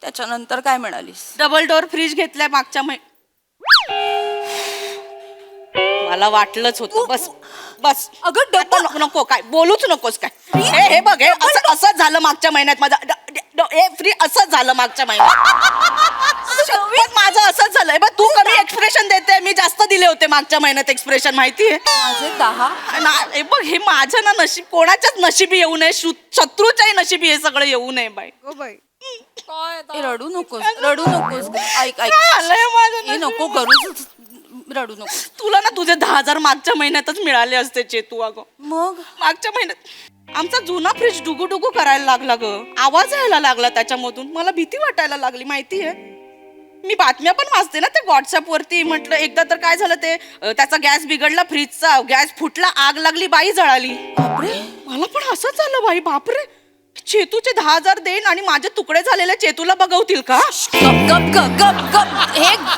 त्याच्यानंतर काय म्हणालीस? डबल डोअर फ्रीज घेतलाय मागच्या मला वाटलंच होतं. बस बस. अगं आता नको काय बोलूच नकोस काय. हे बघ, हे असं झालं मागच्या महिन्यात माझं हे फ्री असंच झालं मागच्या महिन्यात. माझं असंच झालंय. बघ तू कमी एक्सप्रेशन देते, मी जास्त दिले होते मागच्या महिन्यात एक्सप्रेशन. माहितीये माझे 10. हे बघ, हे माझं ना नशीब कोणाच्याच नशिबी येऊ नये, शत्रूच्याही नशिबी हे सगळं येऊ नये बाई. रडू नकोस. ऐक हे नको करू. रडू नको. तुला ना तुझे 10,000 मागच्या महिन्यातच मिळाले असते चेतू. अगं मग मागच्या महिन्यात आमचा जुना फ्रीज डुगू डुगू करायला लागला ग. आवाज यायला लागला त्याच्यामधून. मला भीती वाटायला लागली. माहितीये मी बातम्या पण वाचते ना ते व्हॉट्सअप वरती. म्हटलं एकदा तर काय झालं, ते त्याचा गॅस बिघडला, फ्रीजचा गॅस फुटला, आग लागली, बाई जळाली. बापरे. मला पण असंच झालं बाई. बापरे, चेतूचे 10,000 देईन आणि माझे तुकडे झालेले चेतूला बघवतील का? गप.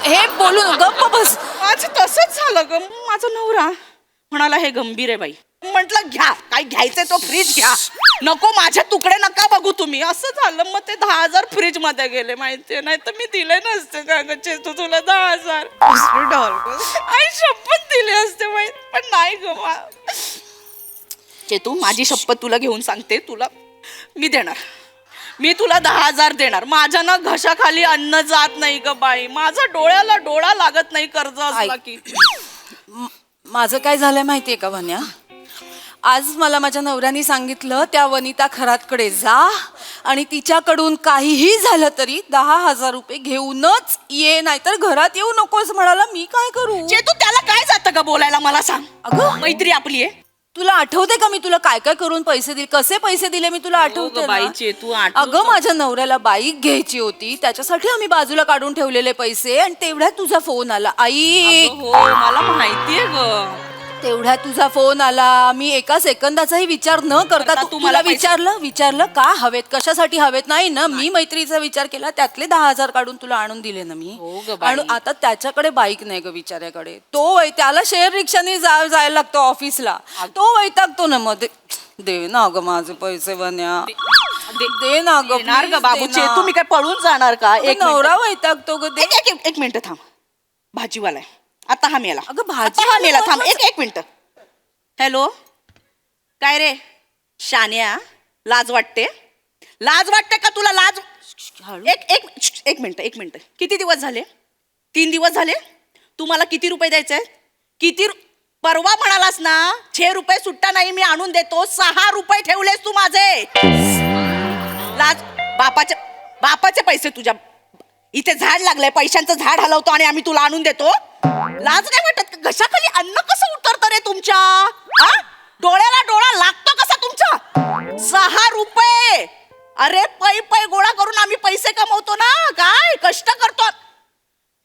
हे बोलू गप्प बस. माझं तसंच झालं ग. माझा नवरा म्हणाला हे गंभीर आहे बाई. म्हटलं घ्या, काय घ्यायचंय तो फ्रीज घ्या, नको माझे तुकडे नका बघू तुम्ही. असं झालं. मग ते 10,000 फ्रीज मध्ये गेले. माहितीये, नाही तर मी दिले नसते का ग चेतू तुला 10,000. आई शपथ दिले असते माहित, पण नाही ग. चेतू माझी शपथ तुला घेऊन सांगते, तुला मी देणार. मी तुला 10,000 देणार. माझ्या ना घशाखाली अन्न जात नाही ग बाई. माझा डोळ्याला डोळा लागत नाही कर्ज असला की. माझं काय झालंय माहितीये का वन्या? आज मला माझ्या नवऱ्याने सांगितलं त्या वनिता खरातकडे जा आणि तिच्याकडून काहीही झालं तरी 10,000 रुपये घेऊनच ये, नाहीतर घरात येऊ नकोस म्हणाला. मी काय करू? चेतू त्याला काय जातं का बोलायला? मला सांग. अगं मैत्री आपली आहे. तुला आठवते का मी तुला काय काय करून पैसे दिले, कसे पैसे दिले मी तुला आठवते बाई ना? चेतू अगं माझ्या नवऱ्याला बाईक घ्यायची होती, त्याच्यासाठी आम्ही बाजूला काढून ठेवलेले पैसे, आणि तेवढ्यात तुझा फोन आला. आई हो मला माहितीये ग. तेवढ्यात तुझा फोन आला. मी एका सेकंदाचाही विचार न करता तू मला विचारलं का हवेत, कशासाठी हवेत? नाही ना, मी मैत्रीचा विचार केला, त्यातले 10,000 काढून तुला आणून दिले ना मी. आणि आता त्याच्याकडे बाईक नाही ग बिचाऱ्याकडे. तो त्याला शेअर रिक्षाने जायला लागतो ऑफिसला. तो वैतागतो ना. मग दे ना ग माझे पैसे वन्या, दे ना ग. ग बाबू चेतू, मी काय पळून जाणार का? एक नवरा वैतागतो ग. एक मिनिट थांब. भाजीवाला आहे आता. हा मेला. अगं भाजी हा मेला. थांब एक मिनिट. हॅलो, काय रे शान्या, लाज वाटते? लाज वाटते का तुला? लाज. एक मिनिट. किती दिवस झाले? 3 दिवस झाले. तू मला किती रुपये द्यायचे? किती? परवा म्हणालास ना 6 रुपये सुट्टा नाही मी आणून देतो. 6 रुपये ठेवलेस तू माझे. लाज. बापाचे पैसे तुझ्या इथे झाड लागलंय, पैशांचं झाड हलवतो आणि आम्ही तुला आणून देतो. लाज नाही वाटत का? घशाखाली अन्न कसं उतरतं रे तुमच्या? हा? डोळ्याला डोळा लागतो कसा तुमचा? 6 रुपये. अरे पै पै गोळा करून आम्ही पैसे कमवतो ना, काय कष्ट करतो.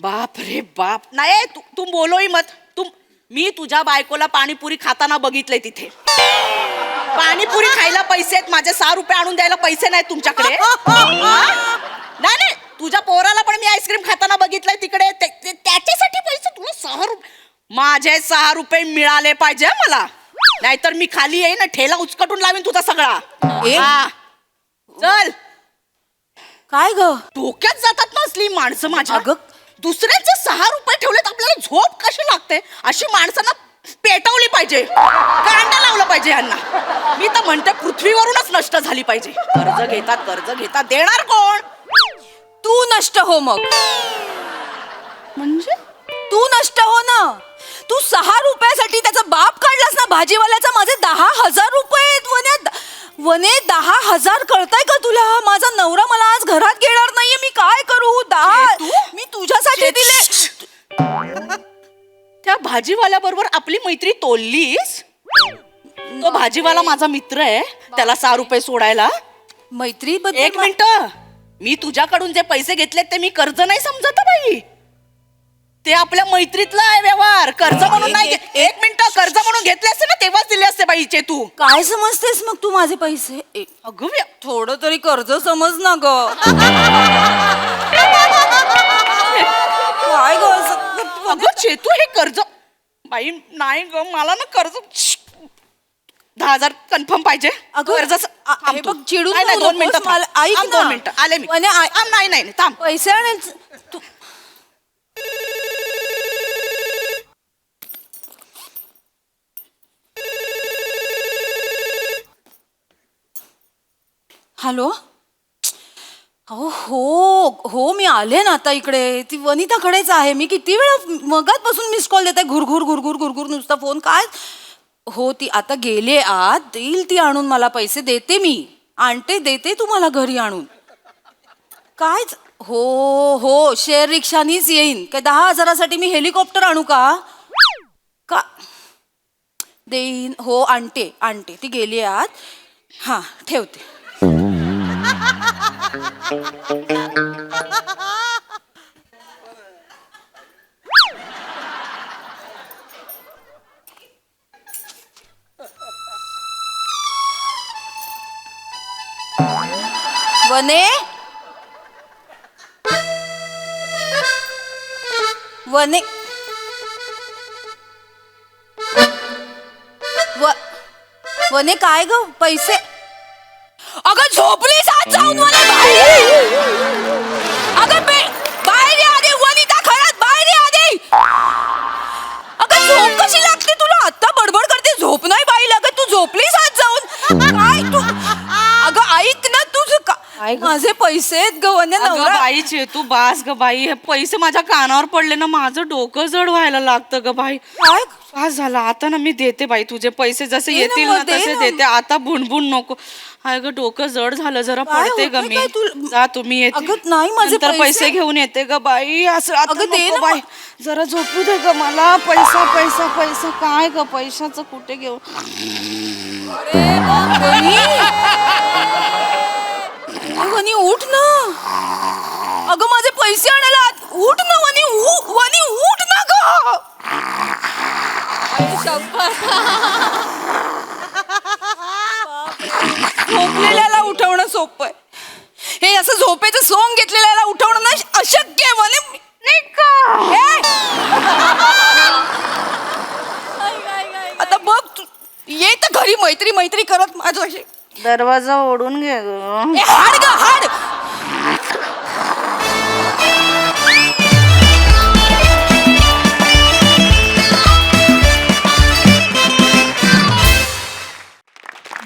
बाप रे बाप. नाही तू बोलोही मत. मी तुझ्या बायकोला पाणीपुरी खाताना बघितलंय तिथे. पाणीपुरी खायला पैसे आहेत, माझे 6 रुपये आणून द्यायला पैसे नाहीत तुमच्याकडे. नाही तुझ्या पोराला पण मी आईस्क्रीम खाताना बघितलंय तिकडे. त्याच्यासाठी पैसे तुला 6 रुपये. माझे 6 रुपये मिळाले पाहिजे मला, नाहीतर मी खाली येईन ठेला उचकटून लावीन तुझा सगळा. हा. चल. काय ग? डोक्यात जातात ना असली माणसं माझ्या. दुसऱ्यांचे 6 रुपये ठेवलेत, आपल्याला झोप कशी लागते? अशी माणसांना पेटवली पाहिजे, कांदा लावलं पाहिजे यांना. मी तर म्हणते पृथ्वीवरूनच नष्ट झाली पाहिजे. कर्ज घेतात देणार कोण? तू नष्ट हो मग. म्हणजे तू नष्ट हो ना. तू 6 रुपयासाठी त्याचा बाप काढलास ना भाजीवाल्याचा. माझे 10,000 रुपये आहेत. वने 10,000 कळताय का तुला? माझा नवरा मला आज घरात घेणार नाहीये, मी काय करू? 10 मी तुझ्यासाठी दिले. त्या भाजीवाल्या बरोबर आपली मैत्री तोडलीस? तो भाजीवाला माझा मित्र आहे, त्याला 6 रुपये सोडायला. मैत्री एक मिनिट. मी तुझ्याकडून जे पैसे घेतलेत ते मी कर्ज नाही समजत बाई. ते आपल्या मैत्रीतला आहे व्यवहार, कर्ज म्हणून नाही. एक मिनिट. कर्ज म्हणून घेतले असते ना तेव्हाच दिले असते बाईचे. तू काय समजतेस मग तू माझे पैसे? अगं थोडं तरी कर्ज समज ना ग. काय ग? अगं चेतू हे कर्ज बाई नाही ग, मला ना कर्ज 10,000 कन्फर्म पाहिजे. कर्ज हे बघ, चिडून नाही, नको 2 मिनिटं मला. ऐक ना. 2 मिनिटं आले मी. नाही थांब. पैसे आणायचे तू. हॅलो. हो मी आले ना आता इकडे. ती वनिताकडेच आहे. मी किती वेळा मगाचपासून मिस कॉल देते. घुरघुर नुसता फोन. काय हो, ती आता गेले आत. देईल ती आणून मला पैसे. देते मी. देते तुम्हाला घरी आणून. काय हो शेअर रिक्षानीच येईन. काय 10,000साठी मी हेलिकॉप्टर आणू का? देईन. हो आणते. ती गेली आत. हा ठेवते. वने काय ग? पैसे? अगं झोपलीस आज जाऊन मला बाहेर. अगं बाहेर या आधी. वनिता खरंच बाहेर या आधी. अगं झोप कशी लागते तुला? आता बडबड करते, झोप नाही बाई लागत. तू झोपलीस आज जाऊन? काय तू? अगं ऐक ना तुझं. माझे पैसे आहेत ग वने. बाईचे तू बास ग बाई. हे पैसे माझ्या कानावर पडले ना, माझं डोकं जड व्हायला लागतं ग बाई. काय पास झाला. आता ना मी देते बाई तुझे पैसे. जसे येतील ना तसे देते. आता भुणभुण नको. हाय ग डोकं जड झालं जरा. पडते ग मी. जा तुम्ही येते. अगं नाही माझे पैसे घेऊन येते ग बाई. असं अगं दे ना बाई. जरा झोपू दे ग मला. पैसा काय ग? पैशाचं कुठे घेऊ? वनी उठ ना. अगं माझे पैसे आणायला उठ ना वनी. वनी उठ ना ग. झोपलेल्याला उठवणं सोपं आहे. हे असं झोपेचं सोंग घेतलेल्याला उठवणं ना अशक्य आहे. वने नाही का? आता बघ तू ये तर घरी मैत्री करत माझ्याशी. दरवाजा ओढून घे ग. हाड ग हाड.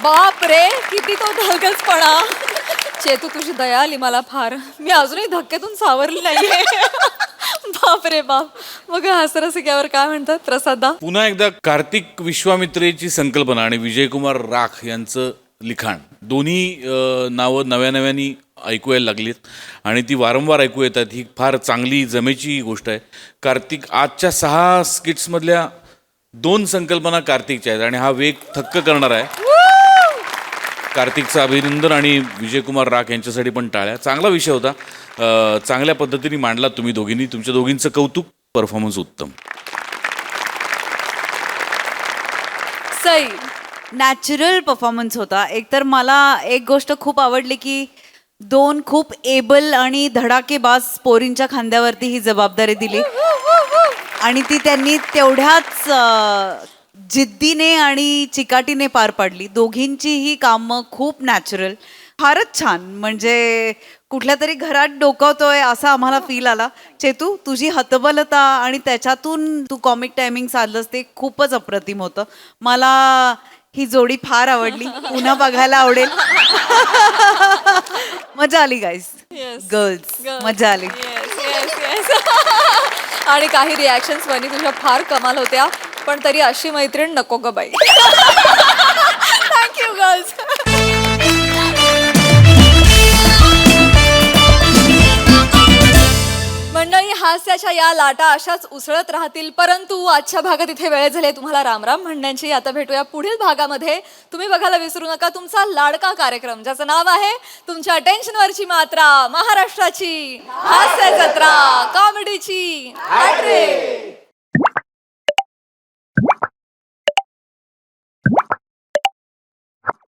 बाप रे, किती तो ढगचपणा. चेतू तुझी दया आली मला फार. मी अजूनही धक्क्यातून सावरली नाहीये. बाप रे बाप. मग हास्यरसिक्यावर काय म्हणतात प्रसादा? पुन्हा एकदा कार्तिक विश्वामित्रेची संकल्पना आणि विजयकुमार राख यांचं लिखाण दोन्ही नावं नव्या नव्याने ऐकू यायला लागलीत आणि ती वारंवार ऐकू येतात. ही फार चांगली जमेची गोष्ट आहे. कार्तिक, आजच्या 6 स्किट्समधल्या 2 संकल्पना कार्तिकच्या आहेत आणि हा वेग थक्क करणार आहे. कार्तिकचं अभिनंदन आणि विजयकुमार राख यांच्यासाठी पण टाळ्या. चांगला विषय होता. चांगल्या पद्धतीने मांडला तुम्ही दोघींनी. तुमच्या दोघींचं कौतुक. परफॉर्मन्स उत्तम. सई, नॅचरल परफॉर्मन्स होता. एकतर मला एक गोष्ट खूप आवडली की 2 खूप एबल आणि धडाकेबाज पोरींच्या खांद्यावरती ही जबाबदारी दिली आणि ती त्यांनी तेवढ्याच जिद्दीने आणि चिकाटीने पार पाडली. दोघींची ही कामं खूप नॅचरल, फारच छान. म्हणजे कुठल्या तरी घरात डोकावतोय असा आम्हाला फील आला. चेतू, तुझी हतबलता आणि त्याच्यातून तू कॉमिक टायमिंग साधलंस ते खूपच अप्रतिम होतं. मला ही जोडी फार आवडली. पुन्हा बघायला आवडेल. मजा आली गाईस. गर्ल्स, मजा आली. आणि काही रिॲक्शन्स वनी तुझ्या फार कमाल होत्या, पण तरी अशी मैत्रीण नको ग बाई. Thank you girls. मंडळी, हास्याच्या या लाटा अशाच उसळत राहतील, परंतु आजच्या भागात इथे वेळ झाली तुम्हाला रामराम म्हणण्याची. आता भेटूया पुढील भागामध्ये. तुम्ही बघायला विसरू नका तुमचा लाडका कार्यक्रम, ज्याचं नाव आहे तुमच्या टेन्शनवरची मात्रा, महाराष्ट्राची हास्य जत्रा, कॉमेडीची हॅट्रिक.